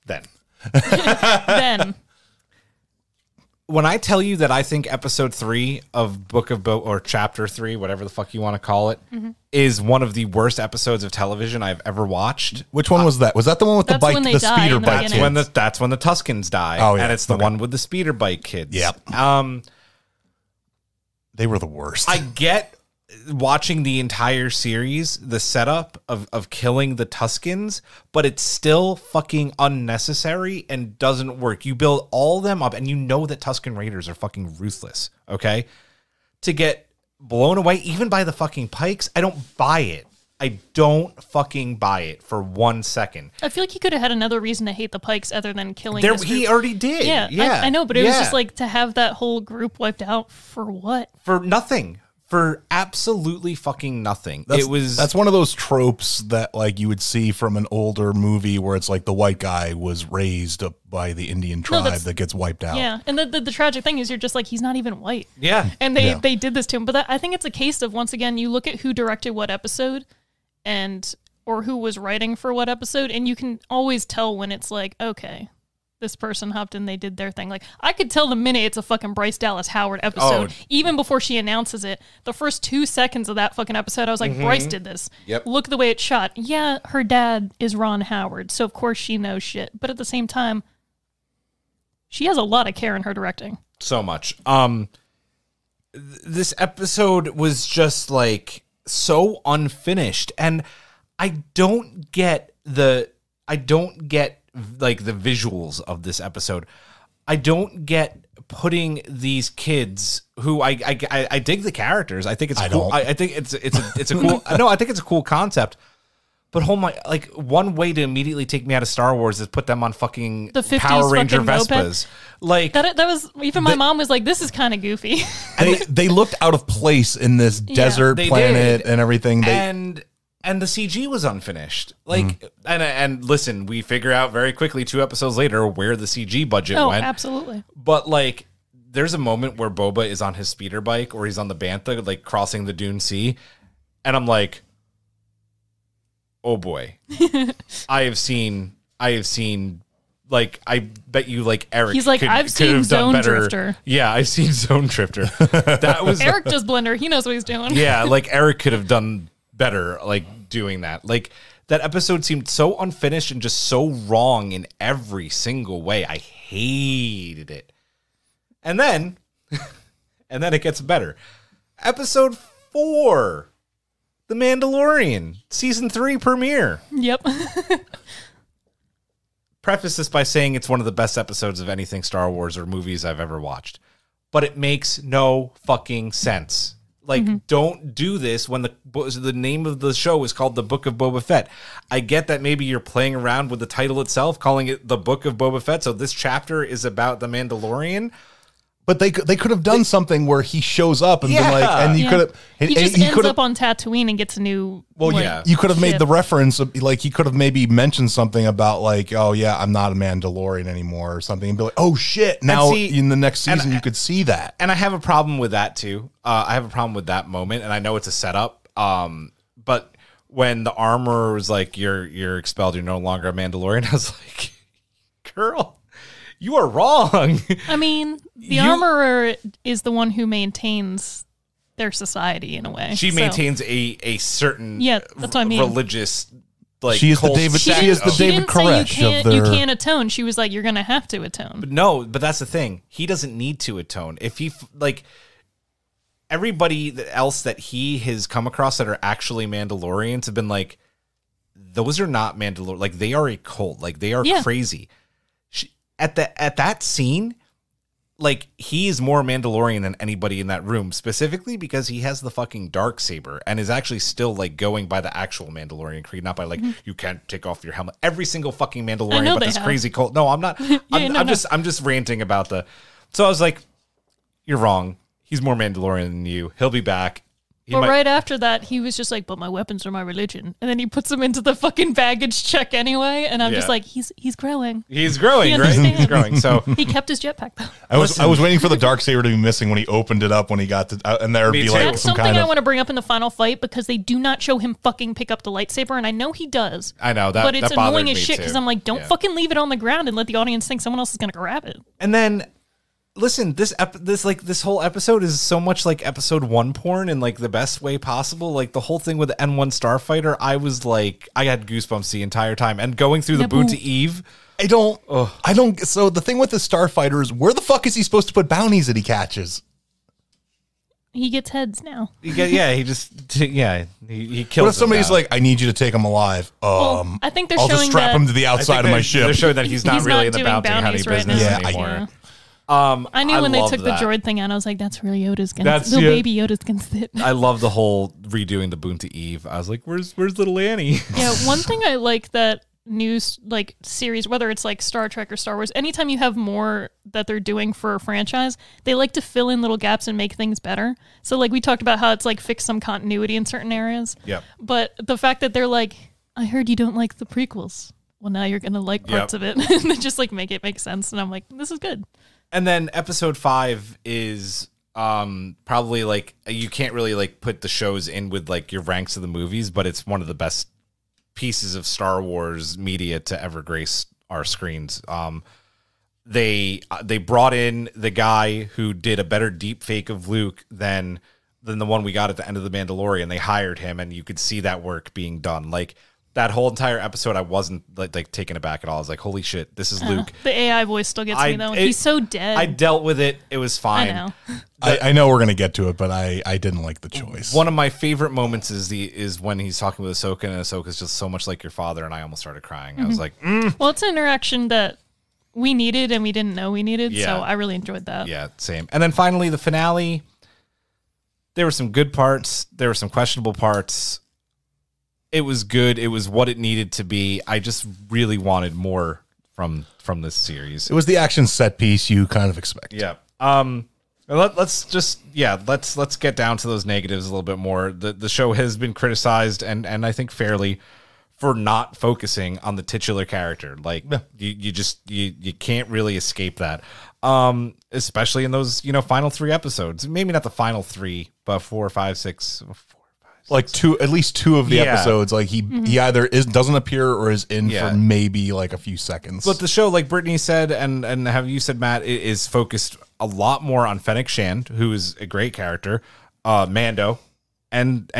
Then When I tell you that I think episode 3 of Book of Boba or chapter 3, whatever the fuck you want to call it, is one of the worst episodes of television I've ever watched. Which one was that? Was that the one with the That's bike, when they the die speeder in the bike? beginning. kids? That's when the Tuskens die. Oh, yeah. And it's the Okay. one with the speeder bike kids. Yep. They were the worst. I get watching the entire series, the setup of killing the Tuskens, but it's still fucking unnecessary and doesn't work. You build all them up and you know that Tusken Raiders are fucking ruthless, okay? To get blown away even by the fucking Pikes, I don't buy it. I don't fucking buy it for 1 second. I feel like he could have had another reason to hate the Pikes other than killing There, this he group. already did. Yeah, I know, but it was Yeah. just like to have that whole group wiped out for what? For nothing. For absolutely fucking nothing. That's one of those tropes that like you would see from an older movie where it's like the white guy was raised up by the Indian tribe that gets wiped out. Yeah, and the tragic thing is you're just like, he's not even white. Yeah. And they did this to him. But I think it's a case of, once again, you look at who directed what episode or who was writing for what episode, and you can always tell when it's like, okay, this person hopped in, they did their thing. Like, I could tell the minute it's a fucking Bryce Dallas Howard episode, even before she announces it. The first 2 seconds of that fucking episode, I was like, Bryce did this. Yep. Look at the way it's shot. Yeah, her dad is Ron Howard, so of course she knows shit. But at the same time, she has a lot of care in her directing. So much. This episode was just like so unfinished, and I don't get like the visuals of this episode. I don't get putting these kids who I dig the characters. I think it's cool. I think it's a cool. No, I think it's a cool concept. But like one way to immediately take me out of Star Wars is put them on fucking The 50s Power Ranger fucking moped. Vespas. Like That was, even my mom was like, this is kind of goofy. They looked out of place in this desert They planet did. and everything. And the CG was unfinished. Like, and listen, we figure out very quickly 2 episodes later where the CG budget Oh, went. absolutely. But like, there's a moment where Boba is on his speeder bike or he's on the Bantha, like crossing the Dune Sea, and I'm like, oh boy, I have seen. Like, I bet you, like, Eric. He's like, I've seen have done Zone better. Drifter. Yeah, I've seen Zone Drifter. That was Eric does Blender. He knows what he's doing. yeah, like Eric could have done better, like doing that. Like That episode seemed so unfinished and just so wrong in every single way. I hated it. And then, it gets better. Episode 4, The Mandalorian, season 3 premiere. Yep. Preface this by saying it's one of the best episodes of anything Star Wars or movies I've ever watched. But it makes no fucking sense. Like, don't do this when the name of the show is called The Book of Boba Fett. I get that maybe you're playing around with the title itself, calling it The Book of Boba Fett, so this chapter is about the Mandalorian. But they could have done something where he shows up and been like, and you could have. He just ends up on Tatooine and gets a new. Well, yeah, you could have made the reference, like he could have maybe mentioned something about like, oh yeah, I'm not a Mandalorian anymore or something, and be like, oh shit, now in the next season you could see that. And I have a problem with that too. I have a problem with that moment, and I know it's a setup. But when the armorer was like, "You're expelled. You're no longer a Mandalorian," I was like, "Girl, you are wrong." I mean, the armorer is the one who maintains their society in a way. She maintains a certain that's what I mean. Religious, like, she is the David. She is the David Koresh of their. You can't atone. She was like, you're going to have to atone. But that's the thing. He doesn't need to atone. If he like everybody else that he has come across that are actually Mandalorians have been like, those are not Mandalorian. Like, they are a cult. Like, they are crazy. At that scene, like, he is more Mandalorian than anybody in that room, specifically because he has the fucking darksaber and is actually still like going by the actual Mandalorian creed, not by like you can't take off your helmet. Every single fucking Mandalorian, but this crazy cult. No, I'm not. I'm just ranting about the. So I was like, you're wrong. He's more Mandalorian than you. He'll be back. Right after that, he was just like, but my weapons are my religion. And then he puts them into the fucking baggage check anyway. And I'm just like, he's growing. He's growing, right? He's growing. So he kept his jetpack, though. I was waiting for the darksaber to be missing when he opened it up when he got to, and there would be like That's some something kind of. I want to bring up in the final fight because they do not show him fucking pick up the lightsaber. And I know he does. I know that. But it's that annoying as shit too. because I'm like, don't fucking leave it on the ground and let the audience think someone else is going to grab it. And then, listen, this whole episode is so much like episode 1 porn in like the best way possible. Like the whole thing with the N1 Starfighter, I was like, I had goosebumps the entire time. And going through the Boonta Eve, I don't. So the thing with the Starfighter is, where the fuck is he supposed to put bounties that he catches? He gets heads now. he kills. What if somebody's like, I need you to take him alive? I think they're I'll just showing strap that him to the outside of my ship. They're showing that he's not really in the bounty hunting business anymore. Yeah. I knew when they took the droid thing out, I was like, that's where Yoda's gonna sit. Baby Yoda's gonna sit. I love the whole redoing the Boonta Eve. I was like, where's little Annie? Yeah, one thing I like that news like series, whether it's like Star Trek or Star Wars, anytime you have more that they're doing for a franchise, they like to fill in little gaps and make things better. So like we talked about how it's like fix some continuity in certain areas. Yep. But the fact that they're like, I heard you don't like the prequels. Well, now you're gonna like parts of it. And they just like make it make sense. And I'm like, this is good. And then episode 5 is probably like, you can't really like put the shows in with like your ranks of the movies, but it's one of the best pieces of Star Wars media to ever grace our screens. They brought in the guy who did a better deep fake of Luke than the one we got at the end of The Mandalorian. They hired him, and you could see that work being done. Like, that whole entire episode, I wasn't like taken aback at all. I was like, holy shit, this is Luke. The AI voice still gets me though. He's so dead. I dealt with it. It was fine. I know. I know we're going to get to it, but I didn't like the choice. One of my favorite moments is when he's talking with Ahsoka, and Ahsoka's just so much like your father, and I almost started crying. I was like, Well, it's an interaction that we needed and we didn't know we needed, so I really enjoyed that. Yeah, same. And then finally, the finale. There were some good parts. There were some questionable parts. It was good. It was what it needed to be. I just really wanted more from this series. It was the action set piece you kind of expect. Yeah. Let's get down to those negatives a little bit more. The show has been criticized and I think fairly for not focusing on the titular character. Like you can't really escape that. Especially in those, final 3 episodes. Maybe not the final 3, but 4, 5, 6. Like at least 2 of the episodes, like he either doesn't appear or is in for maybe like a few seconds. But the show, like Brittany said, and have you said, Matt, is focused a lot more on Fennec Shand, who is a great character, Mando, and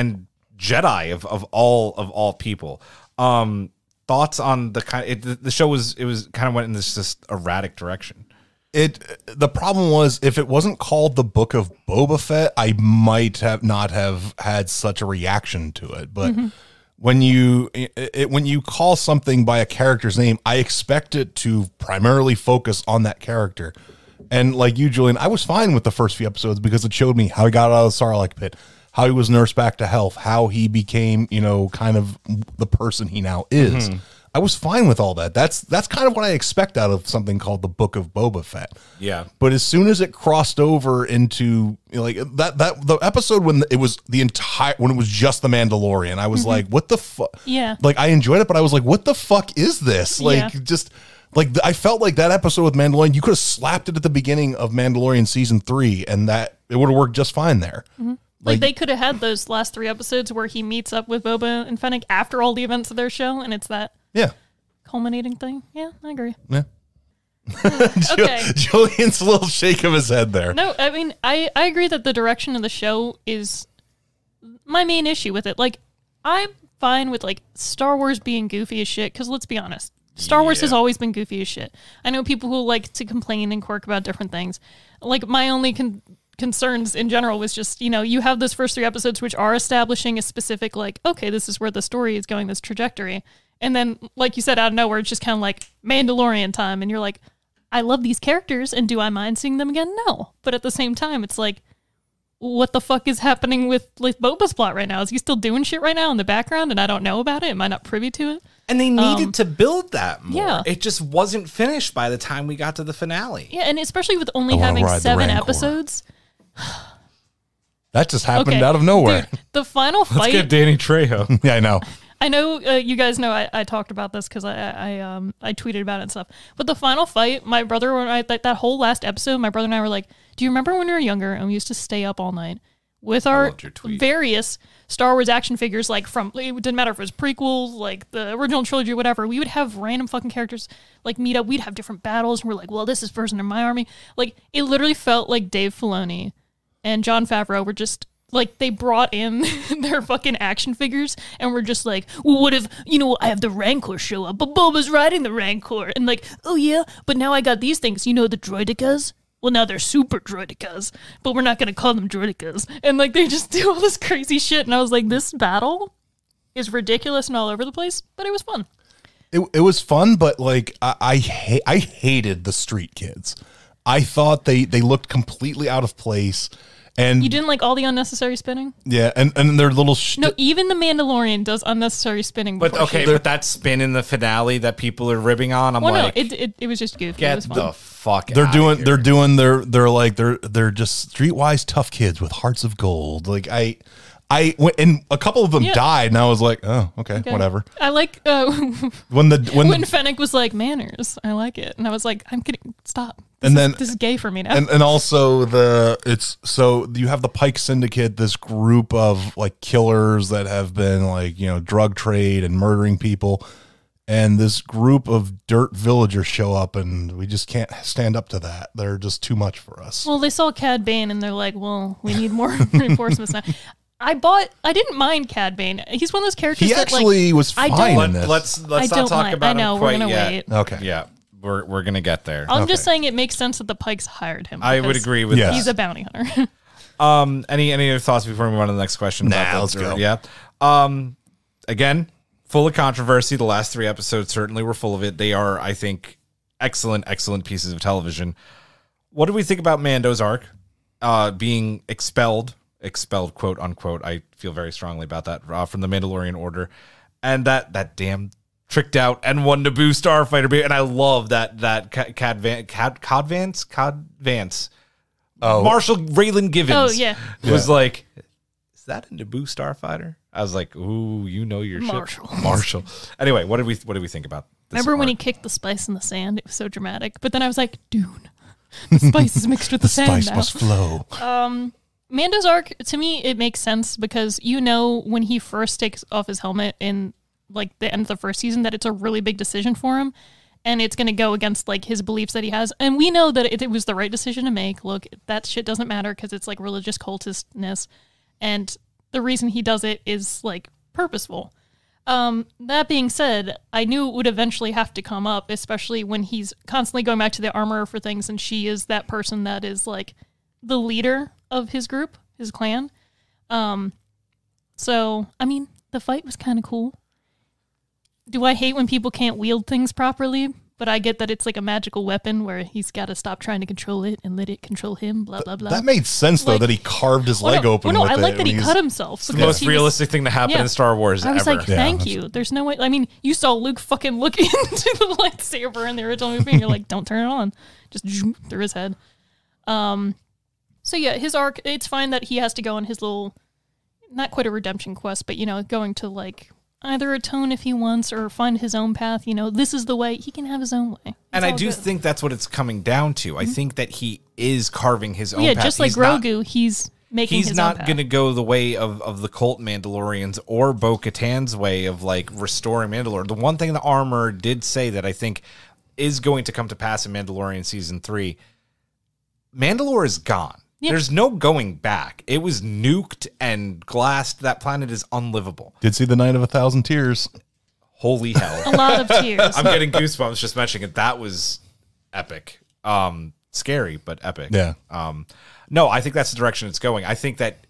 Jedi of all people. Thoughts on the show was kind of went in this just erratic direction. The problem was, if it wasn't called the Book of Boba Fett, I might have not have had such a reaction to it. But when you call something by a character's name, I expect it to primarily focus on that character. And like you, Julian, I was fine with the first few episodes because it showed me how he got out of the Sarlacc pit, how he was nursed back to health, how he became, kind of the person he now is. I was fine with all that. That's kind of what I expect out of something called the Book of Boba Fett. Yeah. But as soon as it crossed over into like that the episode when it was just the Mandalorian, I was like, what the fuck? Yeah. Like, I enjoyed it, but I was like, what the fuck is this? Like, I felt like that episode with Mandalorian, you could have slapped it at the beginning of Mandalorian season 3 and that it would have worked just fine there. Like they could have had those last 3 episodes where he meets up with Boba and Fennec after all the events of their show, and it's that culminating thing. Yeah, I agree. Yeah. Okay. Julian's little shake of his head there. No, I mean, I agree that the direction of the show is my main issue with it. Like, I'm fine with, like, Star Wars being goofy as shit, because let's be honest, Star Wars has always been goofy as shit. I know people who like to complain and quirk about different things. Like, my only concerns in general was just, you have those first 3 episodes which are establishing a specific, like, okay, this is where the story is going, this trajectory. And then, like you said, out of nowhere, it's just kind of like Mandalorian time. And you're like, I love these characters, and do I mind seeing them again? No. But at the same time, it's like, what the fuck is happening with Boba's plot right now? Is he still doing shit right now in the background and I don't know about it? Am I not privy to it? And they needed to build that more. Yeah. It just wasn't finished by the time we got to the finale. Yeah, and especially with only having 7 episodes. That just happened out of nowhere. Dude, the final fight. Let's get Danny Trejo. Yeah, I know. I know you guys know I talked about this because I tweeted about it and stuff. But the final fight, my brother and I, that whole last episode, my brother and I were like, do you remember when we were younger and we used to stay up all night with our various Star Wars action figures, like from, it didn't matter if it was prequels, like the original trilogy or whatever, we would have random fucking characters like meet up, we'd have different battles, and we're like, well, this is person in my army. Like, it literally felt like Dave Filoni and Jon Favreau were just, like, they brought in their fucking action figures and were just like, well, what if, I have the Rancor show up, but Boba's riding the Rancor. And like, oh yeah, but now I got these things. The droidicas? Well, now they're super droidicas, but we're not going to call them droidicas. And like, they just do all this crazy shit. And I was like, this battle is ridiculous and all over the place, but it was fun. It was fun, but like, I hated the street kids. I thought they looked completely out of place. And you didn't like all the unnecessary spinning? Yeah, and their little... No, even the Mandalorian does unnecessary spinning. But okay, but that spin in the finale that people are ribbing on, I'm like... No, it was just goofy. Get it was fun. the fuck they're out doing of here. they're just streetwise tough kids with hearts of gold. Like, and a couple of them died, and I was like, oh, okay. Whatever. I like when Fennec was like, manners. I like it, and I was like, I'm kidding. Stop. This is gay for me now. And also you have the Pike Syndicate, this group of like killers that have been like, drug trade and murdering people, and this group of dirt villagers show up, and we just can't stand up to that. They're just too much for us. Well, they saw Cad Bane and they're like, well, we need more reinforcements now. I didn't mind Cad Bane. He's one of those characters that actually was fine in this. Let's not talk about him quite yet. Wait. Okay. Yeah. We're gonna get there. I'm just saying it makes sense that the Pikes hired him. I would agree with that. He's a bounty hunter. Any other thoughts before we move on to the next question? Let's go. Yeah. Again, full of controversy. The last 3 episodes certainly were full of it. They are, I think, excellent pieces of television. What do we think about Mando's arc being expelled, quote unquote? I feel very strongly about that from the Mandalorian Order, and that damn tricked out N1 Naboo starfighter, and I love that Cod Vance. Oh, Marshall Raylan Givens. Oh yeah, was like, is that a Naboo starfighter? I was like, ooh, your Marshall. ship, Marshall. Anyway, what did we think about this? Remember when he kicked the spice in the sand? It was so dramatic. But then I was like, Dune. The spice is mixed with the sand. Spice must flow. Mando's arc, to me, it makes sense because when he first takes off his helmet in like the end of the first season, that it's a really big decision for him, and it's going to go against like his beliefs that he has. And we know that it was the right decision to make. Look, that shit doesn't matter because it's like religious cultistness, and the reason he does it is like purposeful. That being said, I knew it would eventually have to come up, especially when he's constantly going back to the armorer for things, and she is that person that is like the leader of his group, his clan. So, I mean, the fight was kind of cool. Do I hate when people can't wield things properly? But I get that it's like a magical weapon where he's got to stop trying to control it and let it control him, blah, blah, blah. That made sense, though, Like- that he carved his leg open Well, no, with I it. like that he and cut himself. The most realistic thing to happen in Star Wars I was ever. like, Yeah, thank that's you. There's no way. I mean, you saw Luke fucking look into the lightsaber in the original movie, and you're like, don't turn it on. Just through his head. So yeah, his arc, it's fine that he has to go on his little, not quite a redemption quest, but, you know, going to like either atone if he wants or find his own path. You know, this is the way. He can have his own way. It's And I all do good. think that's what it's coming down to. I think that he is carving his own Yeah, path. just like He's not- Grogu, he's making He's his not own path. going to go the way of the cult Mandalorians or Bo-Katan's way of like restoring Mandalore. The one thing the armor did say that I think is going to come to pass in Mandalorian season 3, Mandalore is gone. Yeah. There's no going back. It was nuked and glassed. That planet is unlivable. Did see the Night of 1,000 Tears. Holy hell. A lot of tears. I'm getting goosebumps just mentioning it. That was epic. Scary, but epic. Yeah. No, I think that's the direction it's going. I think that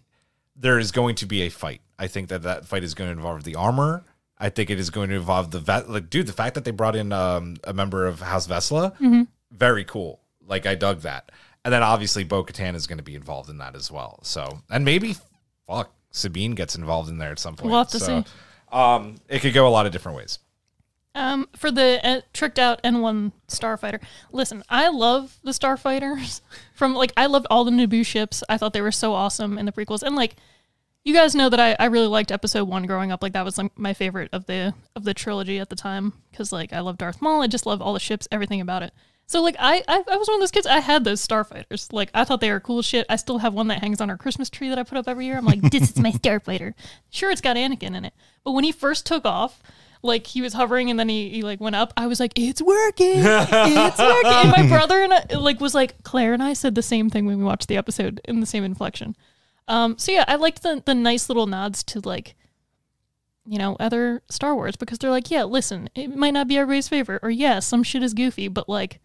there is going to be a fight. I think that that fight is going to involve the armor. I think it is going to involve the the fact that they brought in a member of House Vesla, very cool. Like, I dug that. And then obviously Bo-Katan is going to be involved in that as well. So, and maybe Sabine gets involved in there at some point. We'll have to see. It could go a lot of different ways. For the tricked out N1 starfighter, listen, I love the starfighters. I loved all the Naboo ships. I thought they were so awesome in the prequels. And like, you guys know that I really liked Episode 1 growing up. Like, that was like my favorite of the trilogy at the time, because like I love Darth Maul. I just love all the ships, everything about it. So like I was one of those kids. I had those starfighters. Like, I thought they were cool shit. I still have one that hangs on our Christmas tree that I put up every year. I'm like, this is my starfighter. Sure, it's got Anakin in it, but when he first took off, like, he was hovering and then he like went up, I was like, it's working. It's working. And my brother and I was like, Claire and I said the same thing when we watched the episode in the same inflection. So yeah, I liked the nice little nods to like, you know, other Star Wars, because they're like, yeah, listen, it might not be everybody's favorite, or yeah, some shit is goofy, but like,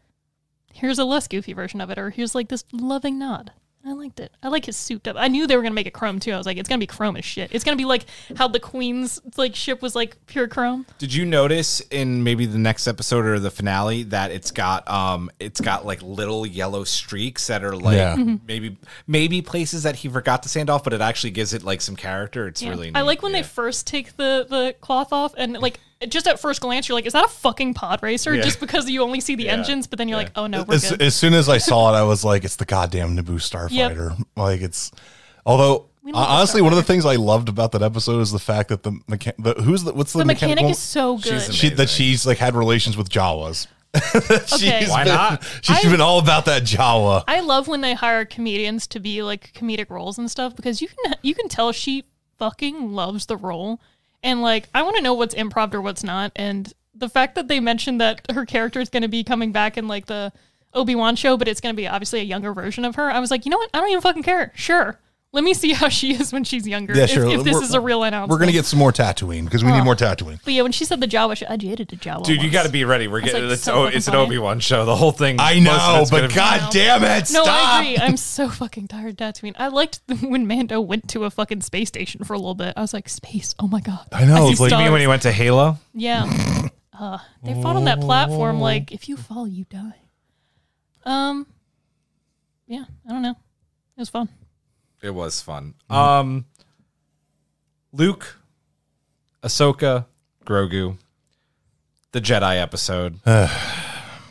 here's a less goofy version of it, or here's like this loving nod. I liked it. I like his suit up. I knew they were gonna make it chrome too. I was like, it's gonna be chrome as shit. It's gonna be like how the Queen's like ship was like pure chrome. Did you notice in maybe the next episode or the finale that it's got like little yellow streaks that are like Yeah. maybe places that he forgot to sand off, but it actually gives it like some character. It's really neat. I like when they first take the cloth off, and like just at first glance you're like, is that a fucking pod racer? Yeah. Just because you only see the engines, but then you're like, oh no, we're As, good. as soon as I saw it, I was like, it's the goddamn Naboo starfighter. Like, it's, although We love the honestly, one of the starfighter. things I loved about that episode is the fact that the Mechanic mechanical is so good. She's that she's like had relations with Jawas. Okay. Why not? She's been all about that Jawa. I love when they hire comedians to be like comedic roles and stuff, because you can tell she fucking loves the role, and like, I want to know what's improv or what's not. And the fact that they mentioned that her character is going to be coming back in like the Obi-Wan show, but it's going to be obviously a younger version of her, I was like, you know what? I don't even fucking care. Sure. Let me see how she is when she's younger. Yeah, sure. If this is a real announcement. We're gonna get some more Tatooine because we need more Tatooine. But yeah, when she said the Jawa show, I jaded the Jawa. Dude, you once. got to be ready. We're was getting like, it's so it's an fucking funny. Obi-Wan show. The whole thing. I most of know, it's gonna but be- god damn it, No, stop! I agree. I'm so fucking tired of Tatooine. I liked when Mando went to a fucking space station for a little bit. I was like, space, oh my god. I know, see it's like- You mean when he went to Halo? Yeah. They fought on that platform like, if you fall, you die. Yeah, I don't know. It was fun. It was fun. Luke, Ahsoka, Grogu, the Jedi episode.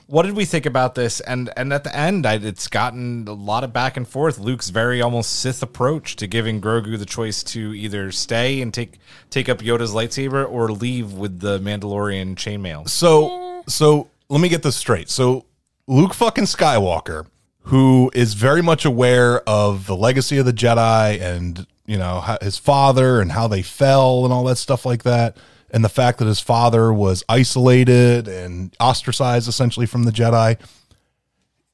What did we think about this? And at the end, it's gotten a lot of back and forth. Luke's very almost Sith approach to giving Grogu the choice to either stay and take up Yoda's lightsaber or leave with the Mandalorian chainmail. So let me get this straight. So Luke fucking Skywalker, who is very much aware of the legacy of the Jedi and, you know, his father and how they fell and all that stuff like that, and the fact that his father was isolated and ostracized essentially from the Jedi.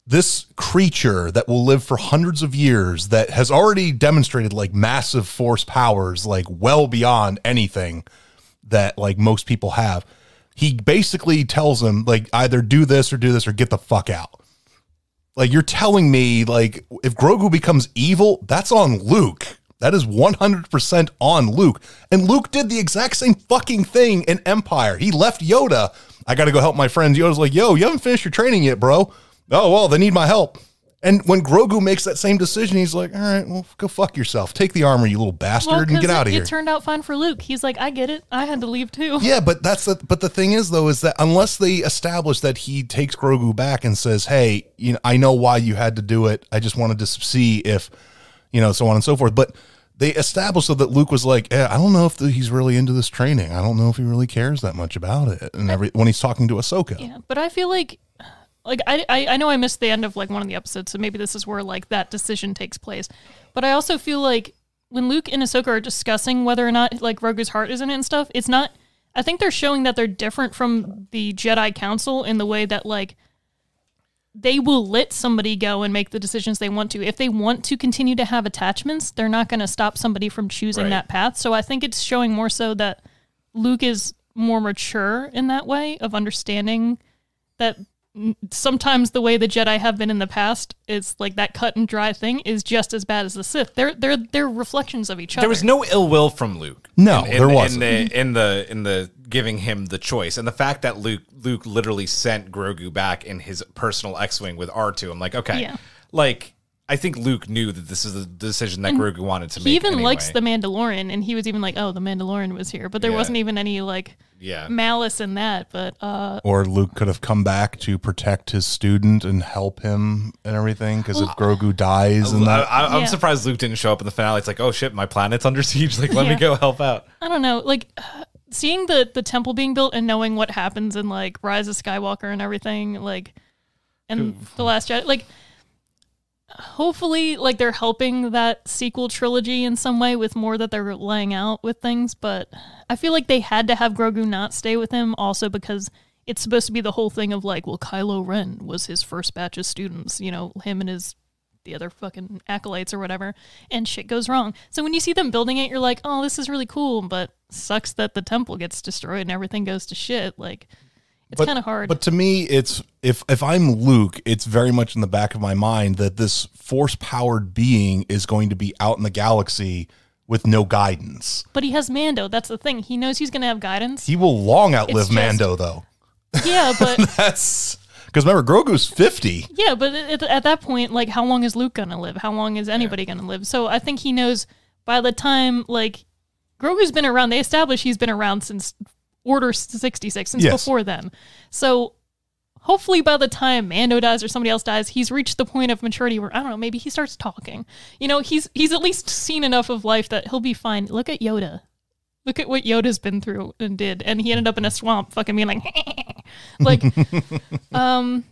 This creature that will live for hundreds of years, that has already demonstrated like massive force powers, like well beyond anything that like most people have. He basically tells him like either do this or get the fuck out. Like you're telling me like if Grogu becomes evil, that's on Luke. That is 100% on Luke. And Luke did the exact same fucking thing in Empire. He left Yoda. I got to go help my friends. Yoda's like, yo, you haven't finished your training yet, bro. Oh, well, they need my help. And when Grogu makes that same decision, he's like, all right, well, go fuck yourself. Take the armor, you little bastard, and get out of here. It turned out fine for Luke. He's like, I get it. I had to leave too. Yeah, but the thing is, though, is that unless they establish that he takes Grogu back and says, hey, you know, I know why you had to do it. I just wanted to see if, you know, so on and so forth. But they established that Luke was like, I don't know if he's really into this training. I don't know if he really cares that much about it. And when he's talking to Ahsoka. Yeah, but I feel like I know I missed the end of like one of the episodes, so maybe this is where like that decision takes place. But I also feel like when Luke and Ahsoka are discussing whether or not like Grogu's heart is in it and stuff, it's not. I think they're showing that they're different from the Jedi Council in the way that like they will let somebody go and make the decisions they want to. If they want to continue to have attachments, they're not going to stop somebody from choosing that path. So I think it's showing more so that Luke is more mature in that way of understanding that sometimes the way the Jedi have been in the past is like that cut and dry thing is just as bad as the Sith. They're reflections of each other. There was no ill will from Luke. No, there wasn't. In the giving him the choice, and the fact that Luke literally sent Grogu back in his personal X-wing with R2. I'm like, okay, like I think Luke knew that this is the decision that Grogu wanted to make. He even anyway. likes the Mandalorian, and he was even like, oh, the Mandalorian was here, but there wasn't even any like malice in that. But or Luke could have come back to protect his student and help him and everything, because if Grogu dies and that. I'm surprised Luke didn't show up in the finale. It's like, oh shit, my planet's under siege. Like, let me go help out. I don't know, like seeing the temple being built and knowing what happens in like Rise of Skywalker and everything, like, and The Last Jedi, like. Hopefully, like, they're helping that sequel trilogy in some way with more that they're laying out with things, but I feel like they had to have Grogu not stay with him also because it's supposed to be the whole thing of, like, well, Kylo Ren was his first batch of students, you know, him and the other fucking acolytes or whatever, and shit goes wrong. So when you see them building it, you're like, oh, this is really cool, but sucks that the temple gets destroyed and everything goes to shit, like... It's kind of hard. But to me, it's if I'm Luke, it's very much in the back of my mind that this force-powered being is going to be out in the galaxy with no guidance. But he has Mando. That's the thing. He knows he's going to have guidance. He will long outlive Mando, though. Yeah, but... That's... Because remember, Grogu's 50. Yeah, but at that point, like, how long is Luke going to live? How long is anybody going to live? So I think he knows by the time, like... Grogu's been around. They established he's been around since... Order 66 since before then. So hopefully by the time Mando dies or somebody else dies, he's reached the point of maturity where, I don't know, maybe he starts talking. You know, he's at least seen enough of life that he'll be fine. Look at Yoda. Look at what Yoda's been through and did. And he ended up in a swamp fucking being like, like, I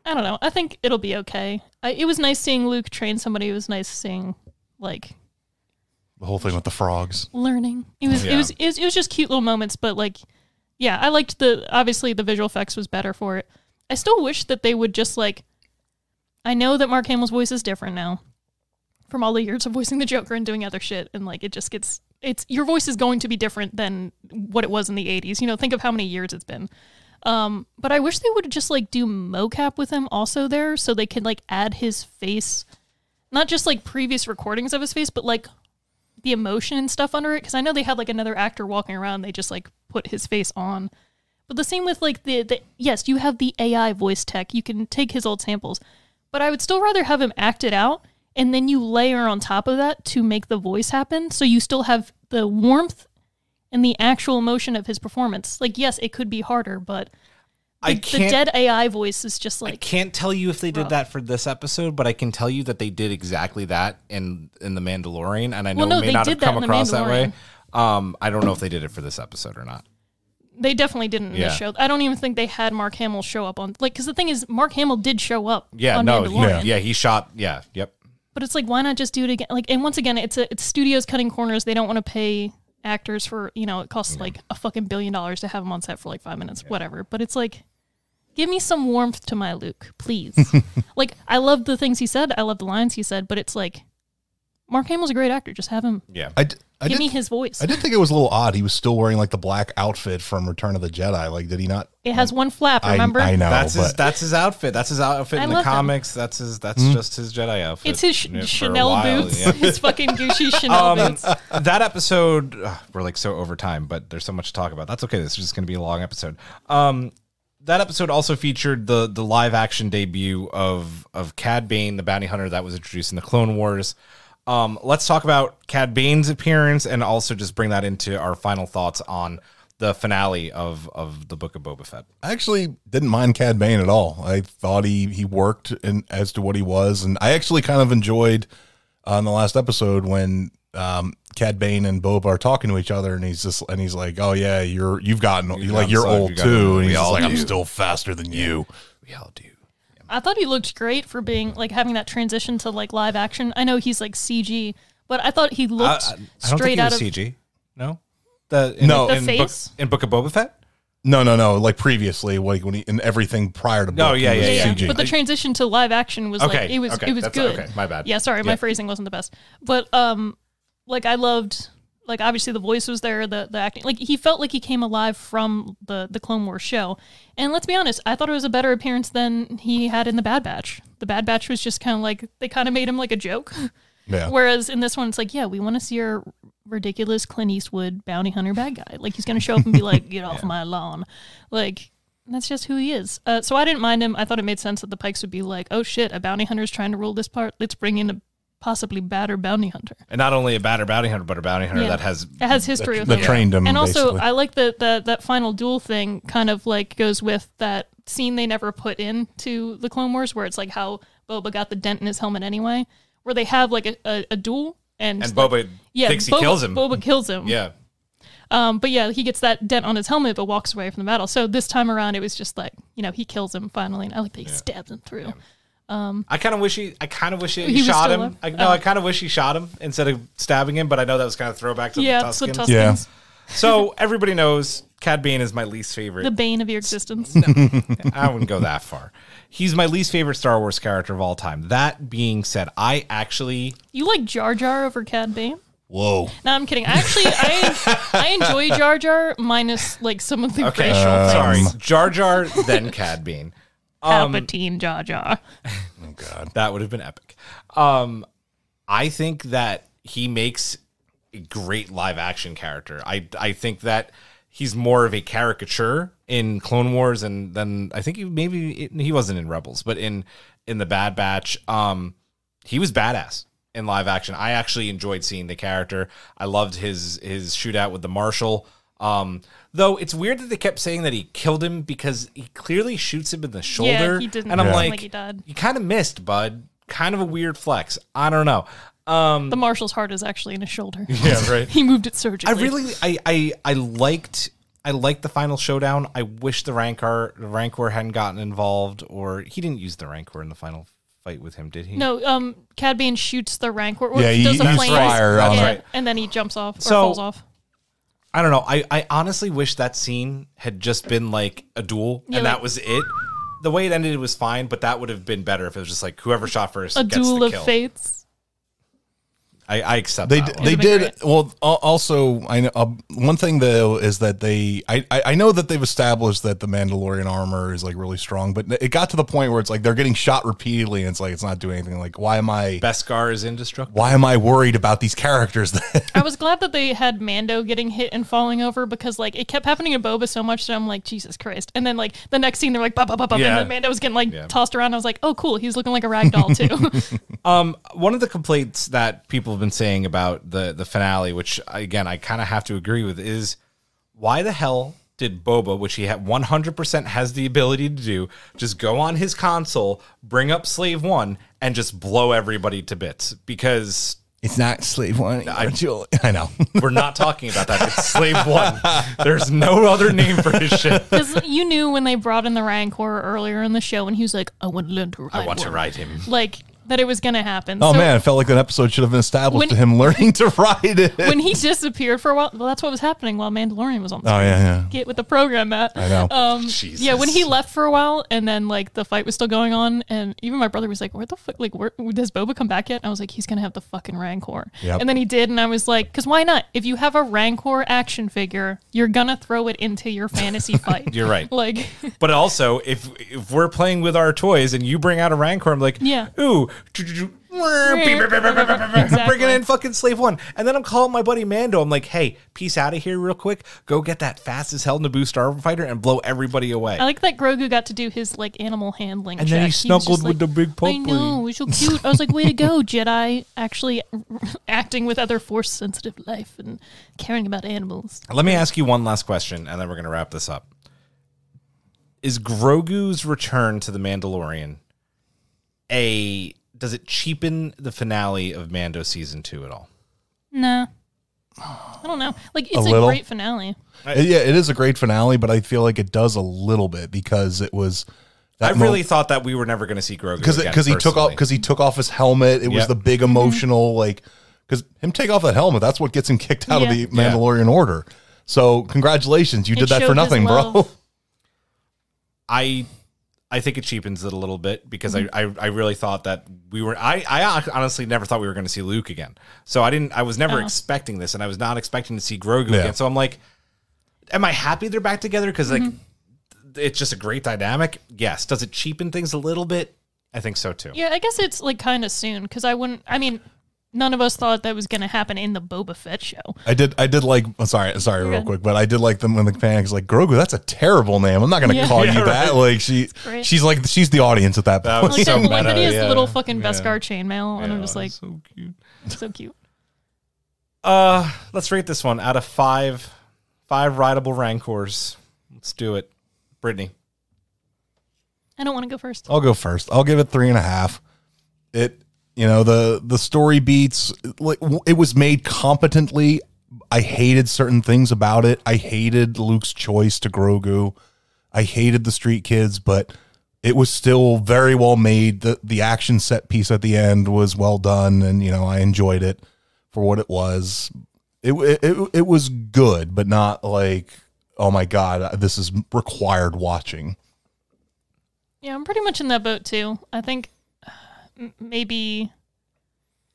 don't know. I think it'll be okay. It was nice seeing Luke train somebody. It was nice seeing, like... The whole thing with the frogs. Learning. It was just cute little moments, but like, yeah, I liked obviously the visual effects was better for it. I still wish that they would just like, I know that Mark Hamill's voice is different now from all the years of voicing the Joker and doing other shit. And like, it just gets, your voice is going to be different than what it was in the 80s. You know, think of how many years it's been. But I wish they would just like do mocap with him also there so they could like add his face, not just like previous recordings of his face, but like the emotion and stuff under it, because I know they had like another actor walking around, they just like put his face on. But the same with like the yes, you have the AI voice tech, you can take his old samples, but I would still rather have him act it out and then you layer on top of that to make the voice happen, so you still have the warmth and the actual emotion of his performance. Like, yes, it could be harder, but the dead AI voice is just like... I can't tell you if they did that for this episode, but I can tell you that they did exactly that in The Mandalorian, and I know it may not have come across that way. I don't know if they did it for this episode or not. They definitely didn't in this show. I don't even think they had Mark Hamill show up on... Like, because the thing is, Mark Hamill did show up on Mandalorian. Yeah, he shot... Yeah, yep. But it's like, why not just do it again? Like, and once again, it's studios cutting corners. They don't want to pay actors for, you know, it costs like a fucking $1 billion to have them on set for like 5 minutes, whatever. But it's like... Give me some warmth to my Luke, please. Like, I love the things he said. I love the lines he said, but it's like, Mark Hamill's a great actor. Just have him. Yeah. Give me his voice. I did think it was a little odd. He was still wearing like the black outfit from Return of the Jedi. Like, did he not? It has one flap. Remember? I know. That's his outfit. That's his outfit in the love him. comics. That's just his Jedi outfit. It's his for a Chanel while, boots. yeah. His fucking Gucci Chanel boots. That episode, we're like so over time, but there's so much to talk about. That's okay. This is just going to be a long episode. That episode also featured the live action debut of Cad Bane, the bounty hunter that was introduced in the Clone Wars. Let's talk about Cad Bane's appearance and also just bring that into our final thoughts on the finale of the Book of Boba Fett. I actually didn't mind Cad Bane at all. I thought he worked in as to what he was, and I actually kind of enjoyed in the last episode when Cad Bane and Boba are talking to each other, and he's like, "Oh yeah, you're old too," and he's just like, "I'm still faster than you." We all do. I thought he looked great for being like having that transition to like live action. I know he's like CG, but I thought he looked I don't straight think out was of CG. No, The face? in Book of Boba Fett. No. Like previously, like when he in everything prior to. No, Book, yeah, he was yeah. CG. But the transition to live action was like it was that's- good. okay, my bad. Yeah, sorry, my phrasing wasn't the best. But like I loved, like obviously the voice was there, the acting, like he felt like he came alive from the Clone Wars show. And let's be honest, I thought it was a better appearance than he had in the Bad Batch. The Bad Batch was just kind of like they kind of made him like a joke. Yeah. Whereas in this one, it's like, yeah, we want to see our ridiculous Clint Eastwood bounty hunter bad guy. Like he's gonna show up and be like, get off my lawn, like. That's just who he is. So I didn't mind him. I thought it made sense that the Pikes would be like, oh shit, a bounty hunter is trying to rule this part. Let's bring in a possibly badder bounty hunter. And not only a badder bounty hunter, but a bounty hunter that has history with that him. trained him. And also, basically. I like that final duel thing kind of like goes with that scene they never put into the Clone Wars where it's like how Boba got the dent in his helmet anyway, where they have like a duel and Boba thinks he kills him. Boba kills him. Yeah. But yeah, he gets that dent on his helmet, but walks away from the battle. So this time around, it was just like, he kills him finally. And I like that he stabs him through. I kind of wish he was shot still him. alive? I kind of wish he shot him instead of stabbing him, but I know that was kind of throwback to the It's the Tuskens. Tuskens. Yeah. So everybody knows Cad Bane is my least favorite. The bane of your existence. I wouldn't go that far. He's my least favorite Star Wars character of all time. That being said, You like Jar Jar over Cad Bane? Whoa. No, I'm kidding. Actually, I enjoy Jar Jar minus like some of the racial things. Sorry, Jar Jar, then Cad Bane. Palpatine Jar Jar. Oh God. That would have been epic. I think that he makes a great live action character. I think that he's more of a caricature in Clone Wars, and then I think he wasn't in Rebels, but in the Bad Batch, he was badass in live action. I actually enjoyed seeing the character. I loved his shootout with the Marshal. Though it's weird that they kept saying that he killed him because he clearly shoots him in the shoulder. Yeah, he didn't. And I'm like like, he died. you kind of missed, bud. Kind of a weird flex. I don't know. The Marshal's heart is actually in his shoulder. Yeah, right. He moved it surgically. I liked the final showdown. I wish the Rancor hadn't gotten involved, or he didn't use the Rancor in the final fight with him, did he? No, Cad Bane shoots the Rancor. Yeah, he does a uses flame, fire on it. and then he jumps off or So- falls off. I don't know. I honestly wish that scene had just been like a duel, Yeah, and like- that was it. The way it ended was fine, but that would have been better if it was just like whoever shot first A gets duel the of kill. fates. I accept They that one. they Would've been did great. well. Also, I know one thing though is that I know that they've established that the Mandalorian armor is like really strong, but it got to the point where it's like they're getting shot repeatedly, and it's like it's not doing anything. Like why am Beskar is indestructible. I worried about these characters? I was glad that they had Mando getting hit and falling over because like it kept happening to Boba so much that I'm like, Jesus Christ. And then like the next scene they're like bop, bop, bop, bop, Yeah. and then Mando was getting like tossed around. I was like, oh cool, he's looking like a rag doll too. One of the complaints that people have been saying about the finale, which again I kind of have to agree with, is why the hell did Boba, which he had 100% has the ability to do, just go on his console, bring up Slave One, and just blow everybody to bits? Because It's not Slave One. I know. we're not talking about that. It's Slave One. There's no other name for his ship. Because you knew when they brought in the Rancor earlier in the show and he was like, I want to learn to ride I want to one. ride him. Like that it was going to happen. Oh So man, it felt like that episode should have been established to him learning to ride it. when he disappeared for a while, well, that's what was happening while Mandalorian was on the Oh screen. yeah. Get with the program, Matt. I know. Jesus. Yeah, when he left for a while, and then like the fight was still going on, and even my brother was like, "Where the fuck? Like, where does Boba come back yet?" And I was like, "He's gonna have the fucking Rancor." Yep. And then he did, and I was like, "Cause why not? If you have a Rancor action figure, you're gonna throw it into your fantasy fight." You're right. Like, But also, if we're playing with our toys and you bring out a Rancor, I'm like, Yeah. ooh, Exactly. bringing in fucking Slave One. And then I'm calling my buddy Mando. I'm like, hey, peace out of here real quick. Go get that fast as hell Naboo Starfighter and blow everybody away. I like that Grogu got to do his like animal handling. And then he check. was snuggled just with the big puppy. I know, it was so cute. I was like, way to go, Jedi! Actually, acting with other Force-sensitive life and caring about animals. Let me ask you one last question, and then we're going to wrap this up. Is Grogu's return to the Mandalorian does it cheapen the finale of Mando season 2 at all? Nah, I don't know. Like, it's a little? great finale. Yeah, it is a great finale, but I feel like it does a little bit because it was. I really thought that we were never going to see Grogu again, because he took off his helmet. It was Yep. the big emotional because him take off that helmet. That's what gets him kicked out of the Yeah. Mandalorian Order. So congratulations, you It did that showed for his nothing, bro. love. I think it cheapens it a little bit because I really thought that we were I honestly never thought we were going to see Luke again. So I was never expecting this, and I was not expecting to see Grogu again. So I'm like, am I happy they're back together? Because like it's just a great dynamic. Yes. Does it cheapen things a little bit? I think so too. Yeah, I guess it's like kind of soon because none of us thought that was going to happen in the Boba Fett show. I did like. Sorry, real quick, but I did like them when the fans like Grogu. That's a terrible name. I'm not going to call you that. Like great. she's the audience at that That point. was so Like that he has meta, the little yeah. fucking Beskar chainmail, and I'm just like, so cute. so cute. Let's rate this one out of 5 rideable Rancors. Let's do it. Brittany. I don't want to go first. I'll go first. I'll give it 3.5. The story beats, like, it was made competently. I hated certain things about it. I hated Luke's choice to Grogu. I hated the street kids, but it was still very well made. The action set piece at the end was well done, and I enjoyed it for what it was. It was good, but not like, oh my god, this is required watching. Yeah, I'm pretty much in that boat too. I think maybe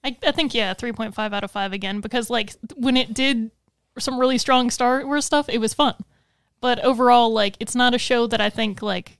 I think 3.5 out of 5 again, because like when it did some really strong Star Wars stuff, it was fun. But overall, like, it's not a show that I think like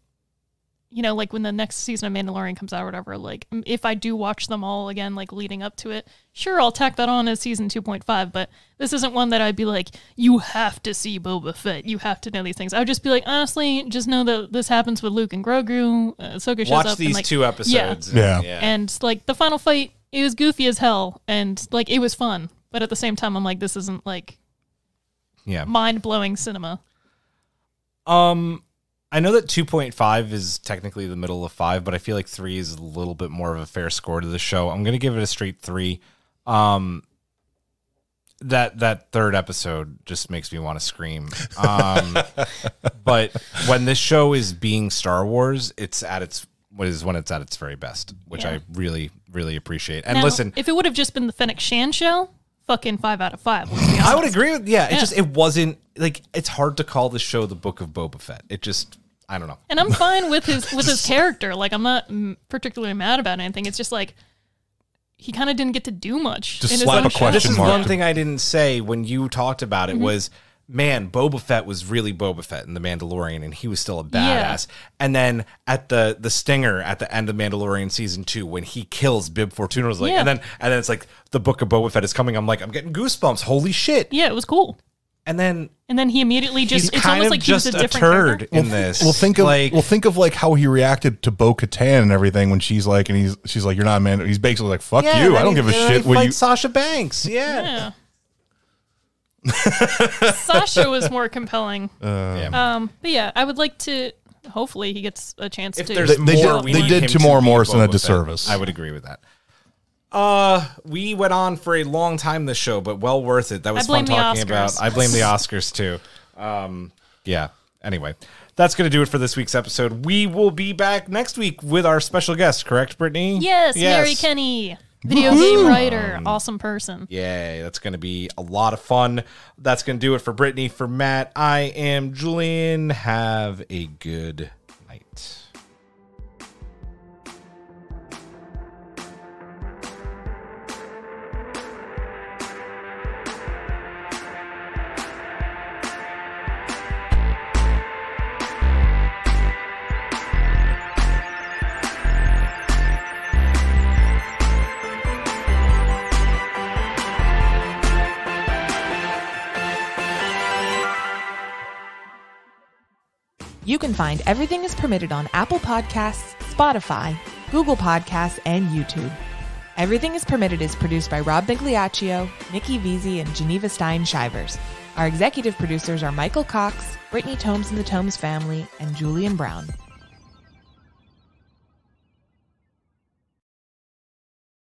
like when the next season of Mandalorian comes out or whatever, like if I do watch them all again, like leading up to it, sure, I'll tack that on as season 2.5, but this isn't one that I'd be like, you have to see Boba Fett, you have to know these things. I would just be like, honestly, just know that this happens with Luke and Grogu. Ahsoka shows Watch up these and, like, 2 episodes. Yeah. And like the final fight, it was goofy as hell, and like it was fun, but at the same time, I'm like, this isn't like mind-blowing cinema. I know that 2.5 is technically the middle of 5, but I feel like 3 is a little bit more of a fair score to the show. I'm going to give it a straight 3. That third episode just makes me want to scream. But when this show is being Star Wars, it's at its very best, which I really, really appreciate. And now, listen, if it would have just been the Fennec Shan show, fucking 5 out of 5. Let's be honest. I would agree with it wasn't like, it's hard to call the show the Book of Boba Fett. It just, I don't know. And I'm fine with his character. Like, I'm not particularly mad about anything. It's just like he kind of didn't get to do much. Just in his slap own a show. question This is mark. one thing I didn't say when you talked about it was, man, Boba Fett was really Boba Fett in The Mandalorian, and he was still a badass. And then at the stinger at the end of Mandalorian season 2, when he kills Bib Fortuna, was like, and then it's like the Book of Boba Fett is coming. I'm like, I'm getting goosebumps. Holy shit! Yeah, it was cool. And then he immediately he's just—it's kind almost of like he was just a a different turd character. in this. Well, think of like how he reacted to Bo-Katan and everything when she's like, she's like, you're not a man. He's basically like, fuck Yeah, you. and I don't then give a he shit. What fights you? Sasha Banks. Yeah. Sasha was more compelling. Yeah. But yeah, I would like to. Hopefully, he gets a chance If to. there's They more, did- we they need did him Tamora to be Morrison a Boba Fett. disservice. I would agree with that. We went on for a long time this show, but well worth it. That was I blame fun the talking Oscars. about. I blame the Oscars too. Yeah. Anyway, that's going to do it for this week's episode. We will be back next week with our special guest, correct, Brittany? Yes, Mary Kenny, video game writer, awesome person. Yay, that's going to be a lot of fun. That's going to do it for Brittany. For Matt, I am Julian. Have a good night. You can find Everything is Permitted on Apple Podcasts, Spotify, Google Podcasts, and YouTube. Everything is Permitted is produced by Rob Migliaccio, Nikki Veazey, and Geneva Stein-Shivers. Our executive producers are Michael Cox, Brittany Tomes and the Tomes family, and Julian Brown.